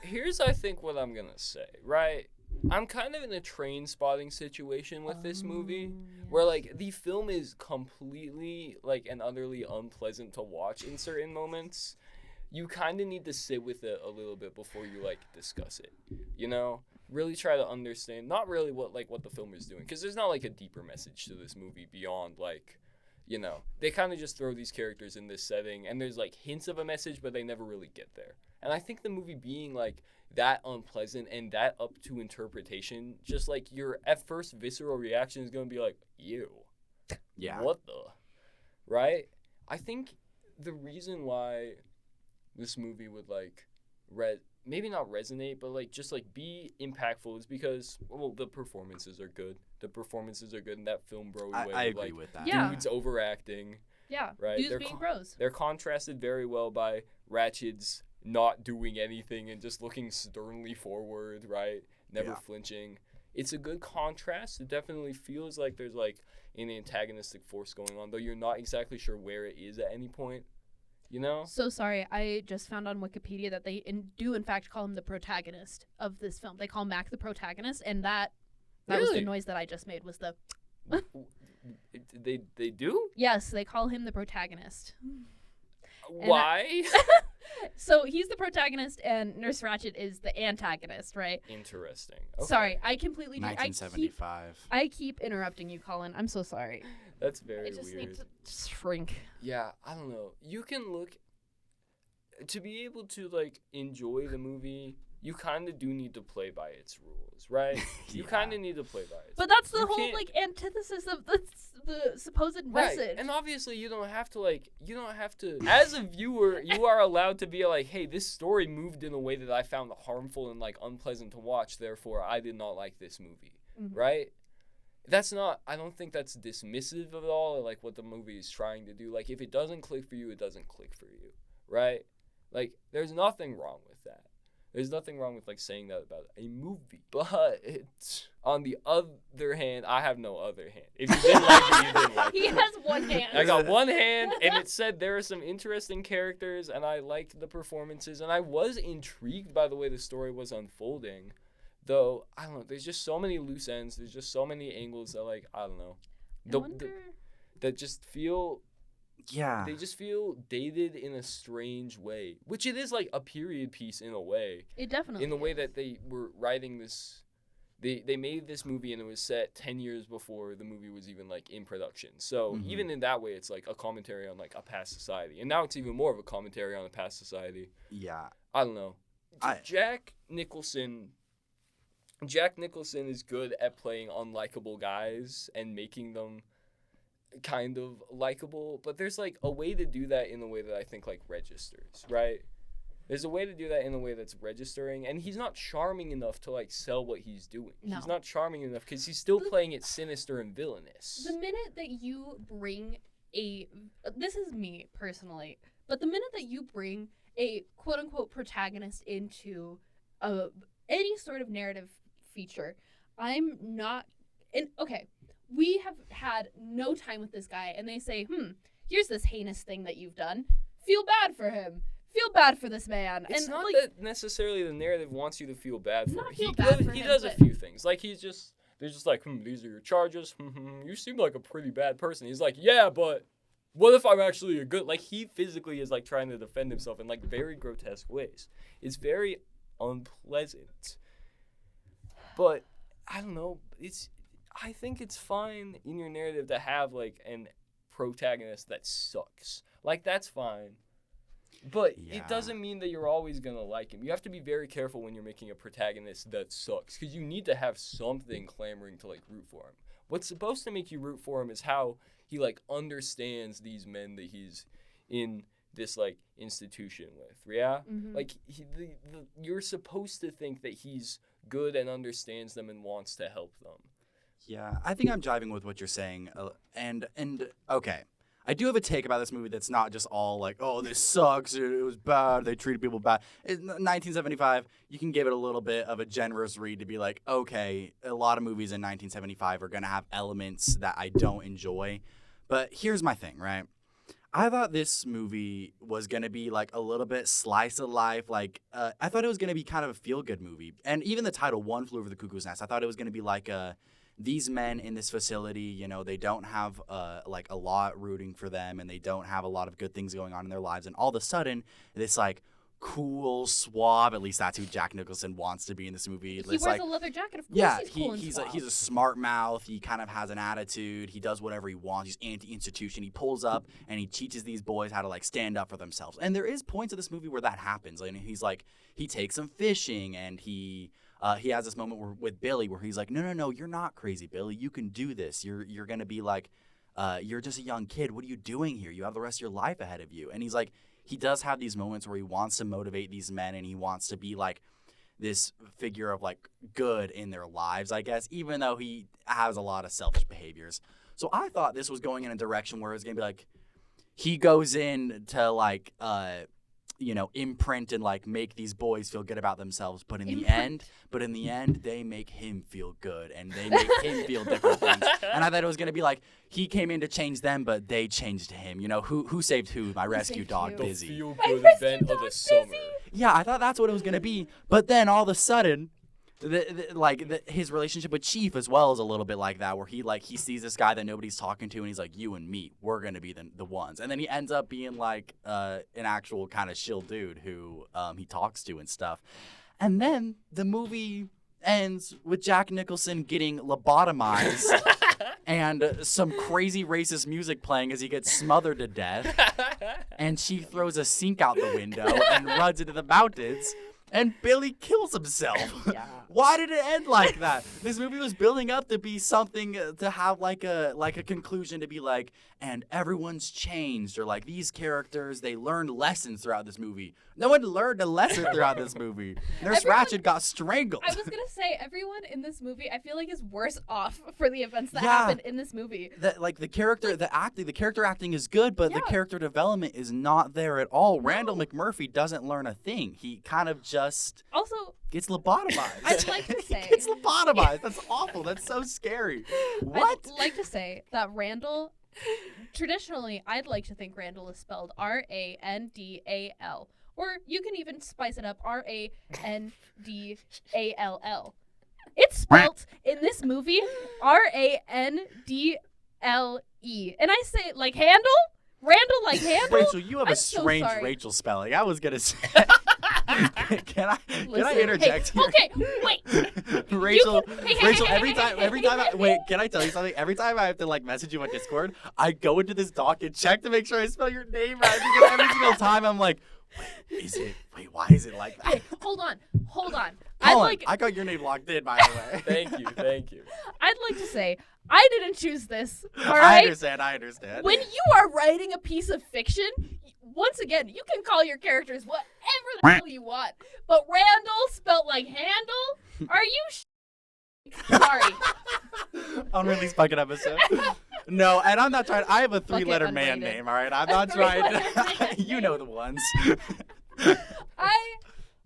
Here's, I think, what I'm going to say, right? I'm kind of in a train spotting situation with this movie where, like, the film is completely, like, and utterly unpleasant to watch in certain moments. You kind of need to sit with it a little bit before you, like, discuss it, you know? Really try to understand, not really what the film is doing, because there's not, like, a deeper message to this movie beyond, like, you know, they kind of just throw these characters in this setting, and there's, like, hints of a message, but they never really get there. And I think the movie being, like, that unpleasant and that up to interpretation, just, like, your at first visceral reaction is going to be like, ew. Yeah. what the, right? I think the reason why this movie would like maybe not resonate, but like just like be impactful is because the performances are good. The performances are good in that film bro way. I agree with that. Yeah. Dudes overacting. Yeah. Right. Dudes being bros. They're contrasted very well by Ratchet's not doing anything and just looking sternly forward, right? Never flinching. It's a good contrast. It definitely feels like there's like an antagonistic force going on, though you're not exactly sure where it is at any point. You know? So sorry, I just found on Wikipedia that they do in fact call him the protagonist of this film. They call Mac the protagonist, and that was the noise that I just made. Was the they do? Yes, they call him the protagonist. Why? So he's the protagonist, and Nurse Ratched is the antagonist, right? Interesting. Okay. Sorry, I completely 1975. I keep interrupting you, Colin. I'm so sorry. That's very I just weird. need to shrink. Yeah, I don't know. You can look to be able to like enjoy the movie. You kind of do need to play by its rules, right? You kind of need to play by it. But that's the whole like antithesis of the supposed message. Right. And obviously you don't have to as a viewer, you are allowed to be like, "Hey, this story moved in a way that I found harmful and like unpleasant to watch, therefore I did not like this movie." Mm-hmm. Right? I don't think that's dismissive of all like what the movie is trying to do. Like if it doesn't click for you, it doesn't click for you, right? Like there's nothing wrong with that. There's nothing wrong with like saying that about a movie. But it's, on the other hand, I have no other hand. If you didn't like it, you didn't like it. He has one hand. I got one hand, and it said there are some interesting characters, and I liked the performances, and I was intrigued by the way the story was unfolding. Though, I don't know, there's just so many loose ends. There's just so many angles that, like, I don't know. That just feel... Yeah. They just feel dated in a strange way. Which it is, like, a period piece in a way. It definitely in the way that they were writing this... They made this movie, and it was set 10 years before the movie was even, like, in production. So, even in that way, it's, like, a commentary on, like, a past society. And now it's even more of a commentary on a past society. Yeah. I don't know. Jack Nicholson is good at playing unlikable guys and making them kind of likable, but there's like a way to do that in a way that I think like registers, right? There's a way to do that in a way that's registering, and he's not charming enough to like sell what he's doing. No. He's not charming enough because he's still playing it sinister and villainous. The minute that you bring this is me personally, but the minute that you bring a quote unquote protagonist into any sort of narrative feature, I'm not okay, we have had no time with this guy, and they say, here's this heinous thing that you've done. Feel bad for him. Feel bad for this man. It's and not like, that necessarily the narrative wants you to feel bad for him. He does a few things. Like they're just like, these are your charges. You seem like a pretty bad person. He's like, yeah, but what if I'm actually a good... Like he physically is like trying to defend himself in like very grotesque ways. It's very unpleasant. But I don't know. I think it's fine in your narrative to have like an protagonist that sucks. Like that's fine. But it doesn't mean that you're always going to like him. You have to be very careful when you're making a protagonist that sucks, because you need to have something clamoring to like root for him. What's supposed to make you root for him is how he like understands these men that he's in this like institution with. Yeah? Mm-hmm. Like you're supposed to think that he's good and understands them and wants to help them. Yeah, I think I'm jiving with what you're saying. And okay, I do have a take about this movie that's not just all like, oh, this sucks, it was bad, they treated people bad. In 1975, you can give it a little bit of a generous read to be like, okay, a lot of movies in 1975 are going to have elements that I don't enjoy. But here's my thing, right? I thought this movie was going to be like a little bit slice of life. Like, I thought it was going to be kind of a feel-good movie. And even the title, One Flew Over the Cuckoo's Nest, I thought it was going to be like these men in this facility, you know, they don't have like a lot rooting for them, and they don't have a lot of good things going on in their lives. And all of a sudden, this like cool, suave, at least that's who Jack Nicholson wants to be in this movie. He wears a leather jacket, of course. Yeah, he's cool and suave. He's a smart mouth. He kind of has an attitude. He does whatever he wants. He's anti-institution. He pulls up and he teaches these boys how to like stand up for themselves. And there is points of this movie where that happens. And he's like, he takes them fishing, and he has this moment with Billy where he's like, no, you're not crazy, Billy. You can do this. You're gonna be like you're just a young kid. What are you doing here? You have the rest of your life ahead of you. And he's like, he does have these moments where he wants to motivate these men and he wants to be like this figure of like good in their lives, I guess, even though he has a lot of selfish behaviors. So I thought this was going in a direction where it was going to be like, he goes in to like, imprint and like make these boys feel good about themselves. But in the end, they make him feel good and they make him feel different things. And I thought it was going to be like, he came in to change them, but they changed him. You know, who saved who? My rescue dog, Busy. The feel-good event of the summer. Yeah, I thought that's what it was going to be. But then all of a sudden, his relationship with Chief as well is a little bit like that, where he sees this guy that nobody's talking to and he's like, you and me, we're going to be the ones. And then he ends up being like an actual kind of shill dude who he talks to and stuff. And then the movie ends with Jack Nicholson getting lobotomized and some crazy racist music playing as he gets smothered to death. And she throws a sink out the window and runs into the mountains. And Billy kills himself. Yeah. Why did it end like that? This movie was building up to be something to have like a conclusion to be like, and everyone's changed, or like these characters, they learned lessons throughout this movie. No one learned a lesson throughout this movie. Nurse Ratched got strangled. I was gonna say everyone in this movie, I feel like is worse off for the events that happened in this movie. The character acting is good, but the character development is not there at all. No. Randall McMurphy doesn't learn a thing. He kind of just gets lobotomized. I'd like to say he gets lobotomized. That's awful. That's so scary. What? I'd like to say that Randall. Traditionally, I'd like to think Randall is spelled Randal, or you can even spice it up Randall. It's spelled in this movie Randle, and I say like handle. Randall like handle. Rachel, you have a strange Rachel spelling. I was gonna say. Can I interject here? Okay, wait. Rachel, every time can I tell you something? Every time I have to like message you on Discord, I go into this doc and check to make sure I spell your name right, because every single time I'm like, why is it like that? Hey, hold on. I got your name locked in, by the way. Thank you. I'd like to say, I didn't choose this, all right? I understand. When you are writing a piece of fiction, once again, you can call your characters whatever the hell you want. But Randall, spelled like handle? Are you sorry. Unreleased fucking episode. No, and I'm not trying. I have a 3-letter man name, all right? I'm not trying to. You know the ones.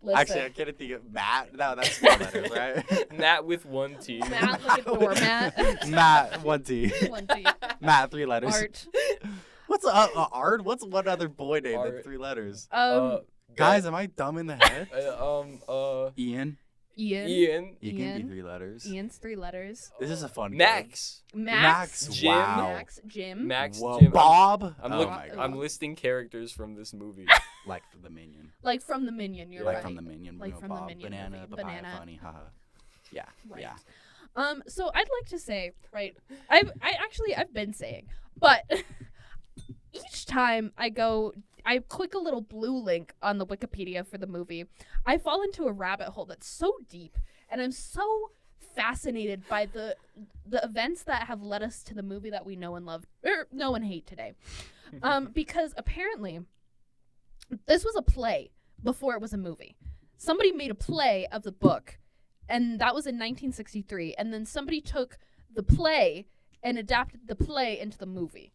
Listen. Actually, I can't think of Matt. No, that's 4 letters, right? Matt with 1 T. Matt like a doormat. Matt, 1 T. 1 T. Matt, 3 letters. Art. What's Art? What's one other boy name that's 3 letters? Guys, am I dumb in the head? Ian. Ian can be 3 letters. Ian's 3 letters. This is a fun Max. Jim. Wow. Jim. Max. Whoa. Jim. Bob. I'm listing characters from this movie. Like from the Minion. Like from the Minion. You're right. Like from the Minion. Like from Bob. the Minion. Banana. Banana. Papaya. Funny. Haha. Yeah. Right. Yeah. So I'd like to say, right? I've been saying, but each time I click a little blue link on the Wikipedia for the movie, I fall into a rabbit hole that's so deep, and I'm so fascinated by the events that have led us to the movie that we know and love, or know and hate today. Because apparently, this was a play before it was a movie. Somebody made a play of the book, and that was in 1963, and then somebody took the play and adapted the play into the movie.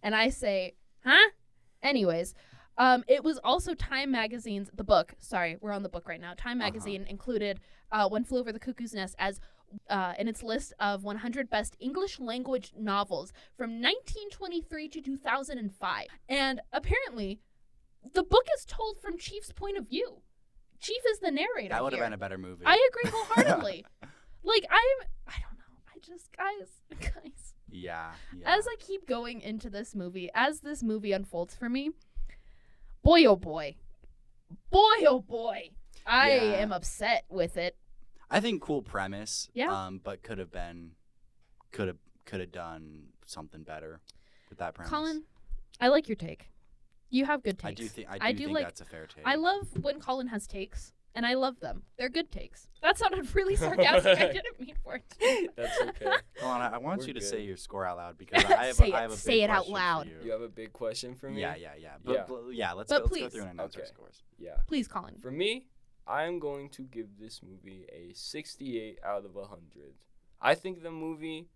And I say, huh? Anyways, it was also Time Magazine's, the book, sorry, we're on the book right now. Time Magazine included One Flew Over the Cuckoo's Nest as in its list of 100 best English language novels from 1923 to 2005. And apparently, the book is told from Chief's point of view. Chief is the narrator. That would have been a better movie. I agree wholeheartedly. Like, I don't know. Guys. Yeah. As I keep going into this movie, as this movie unfolds for me, boy, oh boy, I am upset with it. I think cool premise. Yeah. But could have done something better with that premise. Colin, I like your take. You have good takes. I do think like, that's a fair take. I love when Colin has takes, and I love them. They're good takes. That sounded really sarcastic. I didn't mean for it to. That's okay. Hold on, I want you to good. say your score out loud because I have, Say I have a it. big Say it out question loud. for you. You have a big question for me? Yeah. But let's But go please. through and announce our Okay. scores. Yeah. Please, Colin. For me, I'm going to give this movie a 68 out of 100. I think the movie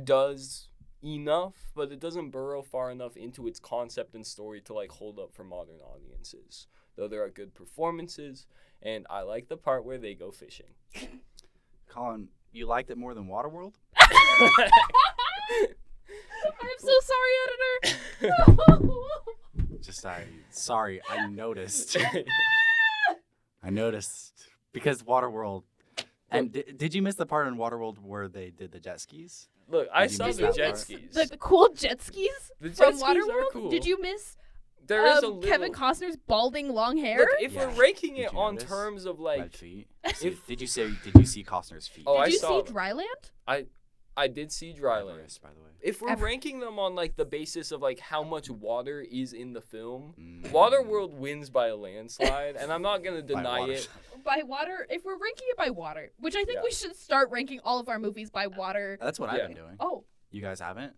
does enough, but it doesn't burrow far enough into its concept and story to like hold up for modern audiences. Though there are good performances, and I like the part where they go fishing. Colin, you liked it more than Waterworld? I'm so sorry, editor. Just sorry, I noticed. I noticed because Waterworld. And did you miss the part in Waterworld where they did the jet skis? Look, I Did you saw miss the that jet part? skis. The cool jet skis The jet from skis are Waterworld. cool. Did you miss There is a little... Kevin Costner's balding long hair? Look, if Yeah. we're ranking Did it you on notice? terms of Red like... feet. if- Did you see Costner's feet? Oh, I Did you saw see them. Dryland? I did see Dryland. Everest, by the way. If we're Ever- ranking them on like the basis of like how much water is in the film, Mm. Waterworld wins by a landslide, and I'm not gonna By deny water. it. By water, if we're ranking it by water, which I think Yeah. we should start ranking all of our movies by water. That's what Yeah. I've been doing. Oh, You guys haven't?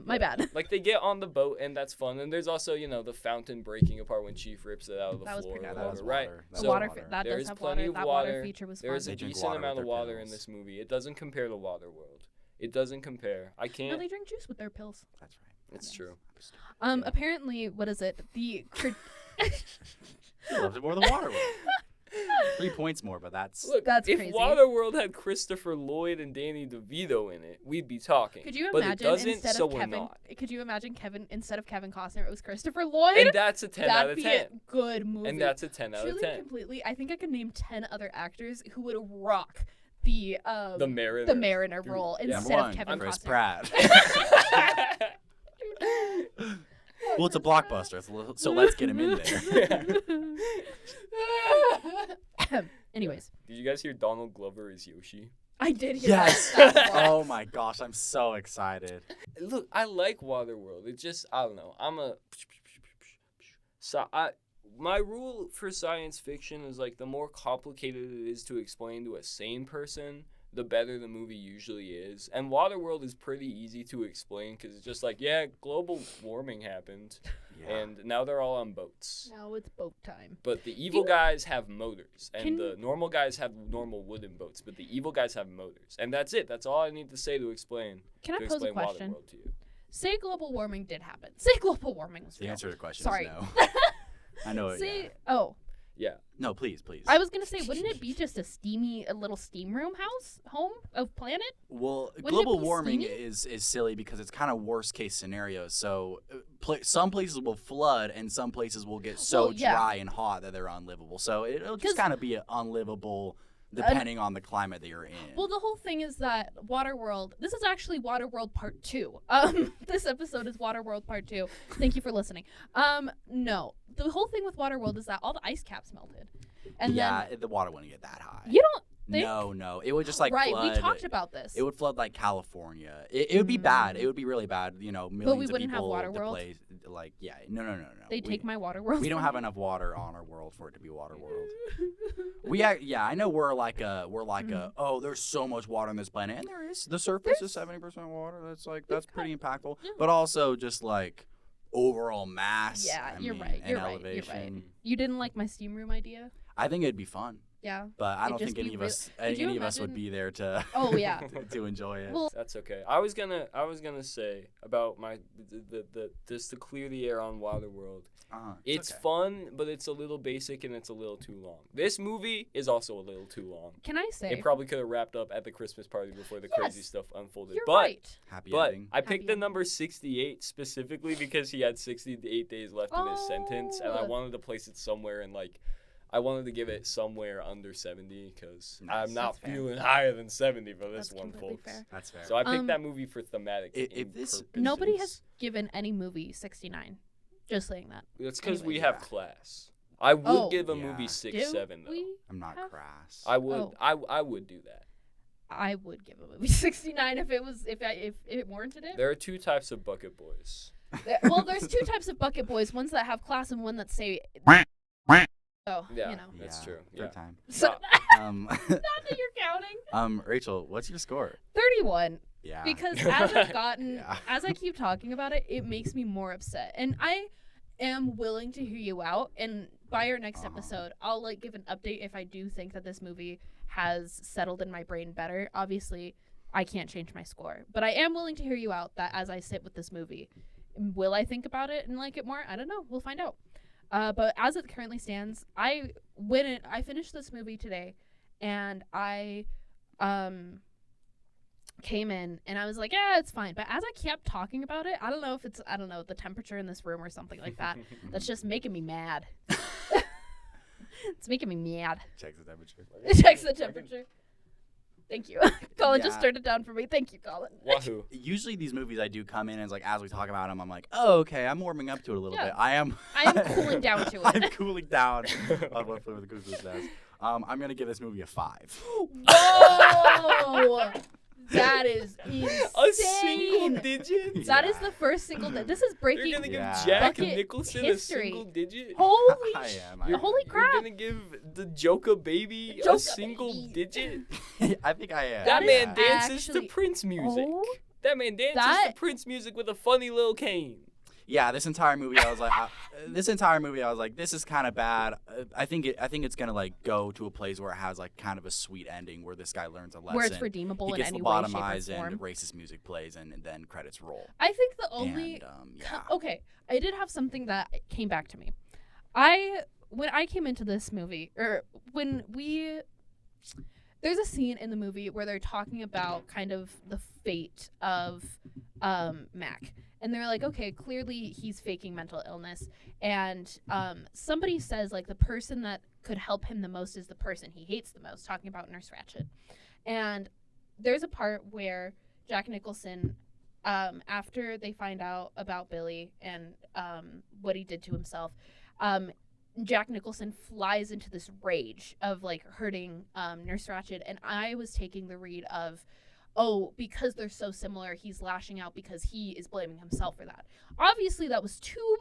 my bad. Like they get on the boat, and that's fun. And there's also the fountain breaking apart when Chief rips it out of the That was floor. pretty or Yeah, that was cool. whatever, right? water. That The was water, water. that There does is have plenty water. of That water water. feature was There fun. is a They drink decent water amount with of their water in pills. this movie. It doesn't compare to Waterworld. It doesn't compare. I No, can't. they drink juice with their pills. That's right. It's true. Yeah. Apparently, what is it? You loved it more than Waterworld. 3 points more, but that's... Look, That's if crazy. Waterworld had Christopher Lloyd and Danny DeVito in it, we'd be talking. Could you but imagine it doesn't, instead so of we're Kevin? not. Could you imagine Kevin instead of Kevin Costner? It was Christopher Lloyd. And that's a 10 out That'd of be 10. a good movie. And that's a 10 out of Truly, 10. completely. I think I could name 10 other actors who would rock the Mariner. the Mariner Dude, role yeah. instead of Number Kevin one, Chris Costner. Pratt. Well, it's a blockbuster, so let's get him in there. Anyways, Did you guys hear Donald Glover is Yoshi? I did hear Yes. that. That was- Oh my gosh, I'm so excited. Look, I like Waterworld. It just, I don't know. My rule for science fiction is like the more complicated it is to explain to a sane person, the better the movie usually is. And Waterworld is pretty easy to explain because it's just like, yeah, global warming happened, Yeah. and now they're all on boats. Now it's boat time. But the evil guys have motors, and Can- the normal guys have normal wooden boats, but the evil guys have motors. And that's it. That's all I need to say to explain. Can I to pose a explain question? Waterworld to you. Say global warming did happen. Say global warming was The real. answer to the question Sorry. is no. I know it. Say Yeah. oh. Yeah. No, please. I was gonna say, wouldn't it be just a little steam room home of planet? Well, it global be warming steamy? is silly because it's kind of worst case scenario. So some places will flood and some places will get so Well, yeah. dry and hot that they're unlivable. So it'll 'Cause- just kind of be unlivable depending on the climate that you're in. Well, the whole thing is that Waterworld. This is actually Waterworld Part 2. This episode is Waterworld Part 2. Thank you for listening. No, the whole thing with Waterworld is that all the ice caps melted, and yeah, the water wouldn't get that high. then you don't think. No, it would just like right, flood. we talked about this. It would flood like California. It would be bad. It would be really bad. You know, millions wouldn't of have people. Waterworld? Like, yeah, no. They take my Waterworld. We don't from have me? enough water on our world for it to be Waterworld. I know we're like Mm-hmm. oh, there's so much water on this planet, and there is. The surface is 70% water. That's pretty impactful. Yeah. But also just like overall mass. Yeah, I you're mean, right. and You're right. You're right. elevation. You didn't like my steam room idea? I think it'd be fun, Yeah. but I It'd don't just think any be of real- us Could you any of us would imagine- be there to Oh yeah. to enjoy it. Well, That's okay. I was gonna say about the just to clear the air on Waterworld. It's okay. fun, but it's a little basic and it's a little too long. This movie is also a little too long. can I say? It probably could have wrapped up at the Christmas party before the crazy Yes, stuff unfolded. You're but right. Happy but ending. I picked the ending. number 68 specifically because he had 68 days left in his sentence, and I Oh. wanted to place it somewhere in like. I wanted to give it somewhere under 70 because Nice. I'm not That's fair. feeling higher than 70 for this That's one, completely folks. fair. That's fair. So I picked Um, that movie for thematic. if this- Nobody purposes. has given any movie 69. Just saying that. That's because we Anyways. have Yeah. class. I would Oh. give a Yeah. movie Do 6-7 though. we I'm not have- crass. I would. Oh. I would do that. I would give a movie 69 if it warranted it. There are two types of bucket boys. Well, there's two types of bucket boys: ones that have class and one that say So, Yeah, you know. that's true. Third time. So, Um, not that you're counting. Rachel, what's your score? 31. Yeah. Because as I've gotten, Yeah. as I keep talking about it, it makes me more upset. And I am willing to hear you out. And by our next episode, I'll like give an update if I do think that this movie has settled in my brain better. Obviously, I can't change my score, but I am willing to hear you out. That as I sit with this movie, will I think about it and like it more? I don't know. We'll find out. But as it currently stands, I finished this movie today, and I came in and I was like, yeah, it's fine. But as I kept talking about it, I don't know if it's the temperature in this room or something like that. That's just making me mad. It's making me mad. Checks the temperature. It checks the temperature. Thank you. Colin just Yeah. turned it down for me. Thank you, Colin. Wahoo. Usually these movies I do come in and it's like as we talk about them, I'm like, oh, okay, I'm warming up to it a little Yeah. bit. I am cooling down to it. I'm cooling down on One Flew Over the Cuckoo's Nest. I'm gonna give this movie a 5. Whoa! That is insane. A single digit? That is the first single. This is breaking. You're gonna give Yeah. Jack Bucket Nicholson history. a single digit? Holy I sh- am. Holy You're crap! gonna give the Joker baby Joker a single baby. digit? I think I am. That is man dances to actually- Prince music. Oh, That man dances that- to Prince music with a funny little cane. Yeah, this entire movie I was like, this is kind of bad. I think it's gonna like go to a place where it has like kind of a sweet ending where this guy learns a lesson. where it's redeemable he in gets any way, shape, or lobotomized form. and racist music plays and then credits roll. I think the only. And, yeah. Okay, I did have something that came back to me. When I came into this movie, or when there's a scene in the movie where they're talking about kind of the fate of Mac. And they're like, okay, clearly he's faking mental illness. And somebody says, like, the person that could help him the most is the person he hates the most, talking about Nurse Ratched. And there's a part where Jack Nicholson, after they find out about Billy and what he did to himself, Jack Nicholson flies into this rage of, like, hurting Nurse Ratched. And I was taking the read of, oh, because they're so similar, he's lashing out because he is blaming himself for that. Obviously, that was too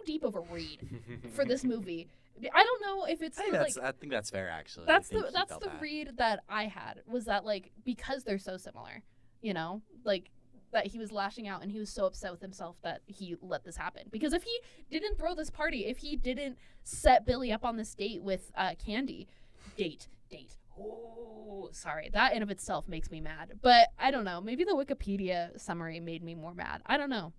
deep of a read for this movie. I don't know if it's I think that's fair actually. that's I think the he felt that. read that I had, was that like because they're so similar, you know, like that he was lashing out and he was so upset with himself that he let this happen. Because if he didn't throw this party, if he didn't set Billy up on this date with Candy, date. Oh, sorry. That in of itself makes me mad. But I don't know. Maybe the Wikipedia summary made me more mad. I don't know.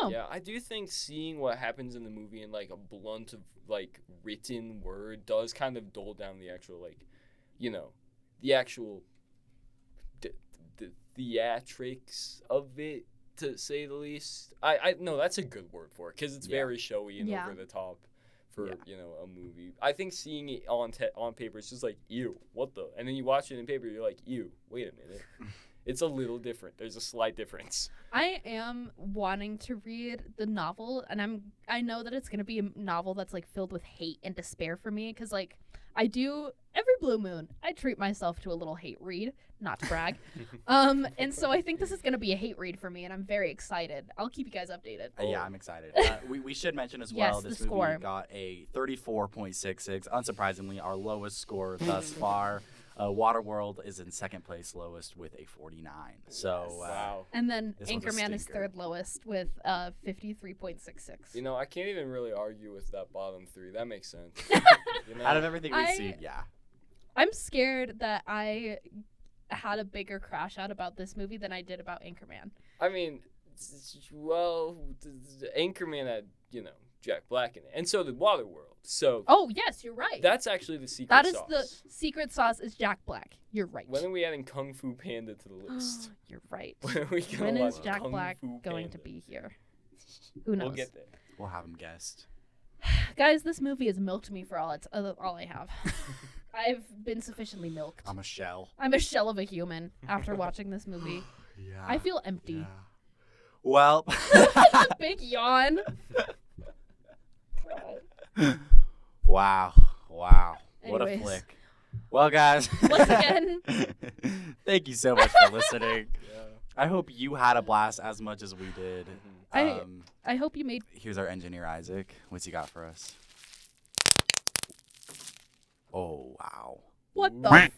Yeah, I do think seeing what happens in the movie in like a blunt of like written word does kind of dull down the actual like, you know, the actual the theatrics of it, to say the least. I no, that's a good word for it because it's very showy and over the top. For you know, a movie, I think seeing it on paper is just like, ew, what the? And then you watch it in paper, you're like, ew, wait a minute, it's a little different. There's a slight difference. I am wanting to read the novel, and I know that it's gonna be a novel that's like filled with hate and despair for me, because like I do every blue moon, I treat myself to a little hate read, not to brag. And so I think this is gonna be a hate read for me, and I'm very excited. I'll keep you guys updated. Yeah, I'm excited. We should mention as Yes, well, the this score. movie got a 34.66. Unsurprisingly, our lowest score thus far. Waterworld is in second place lowest with a 49. So Wow. And then This was a Anchorman is stinker. third lowest with 53.66. You know, I can't even really argue with that bottom three. That makes sense. You know? out of everything we've I- seen, yeah. I'm scared that I had a bigger crash out about this movie than I did about Anchorman. I mean, well, Anchorman had, you know, Jack Black in it, and so did Waterworld. So Oh, yes, you're right. that's actually the secret That is sauce. the secret sauce is Jack Black. You're right. When are we adding Kung Fu Panda to the list? You're right. When are we gonna When is watch Jack Kung Black Fu going Panda? to be here? Who knows? We'll get there. We'll have him guessed. Guys, this movie has milked me for all I have. I've been sufficiently milked. I'm a shell. I'm a shell of a human after watching this movie. Yeah. I feel empty. Yeah. Well. Big yawn. Wow. What Anyways. a flick. Well, guys. Once again. Thank you so much for listening. Yeah. I hope you had a blast as much as we did. I hope you made Here's our engineer, Isaac. What's he got for us? Oh, wow. What the?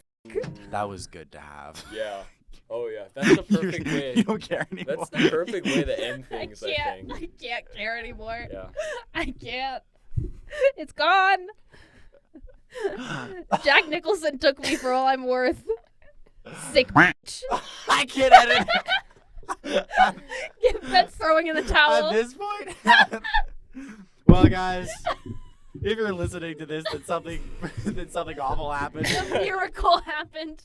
That was good to have. Yeah. Oh yeah. That's the perfect way. You don't care anymore. That's the perfect way to end things, I can't. think. I can't care anymore. Yeah. I can't. It's gone. Jack Nicholson took me for all I'm worth. Sick bitch. I can't edit it. Ben's throwing in the towel. At this point. Well, guys, if you're listening to this, then something awful happened. A miracle happened.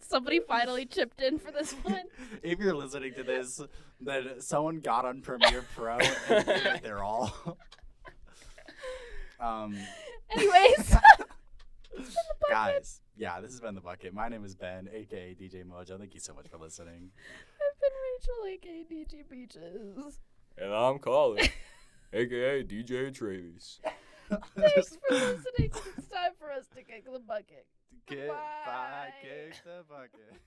Somebody finally chipped in for this one. If you're listening to this, then someone got on Premiere Pro and gave it their all. Anyways. Guys, yeah, this has been The Bucket. My name is Ben, a.k.a. DJ Mojo. Thank you so much for listening. I've been Rachel, a.k.a. DJ Beaches. And I'm Colin, aka DJ Travis. Thanks for listening. It's time for us to kick the bucket. Goodbye, kick the bucket.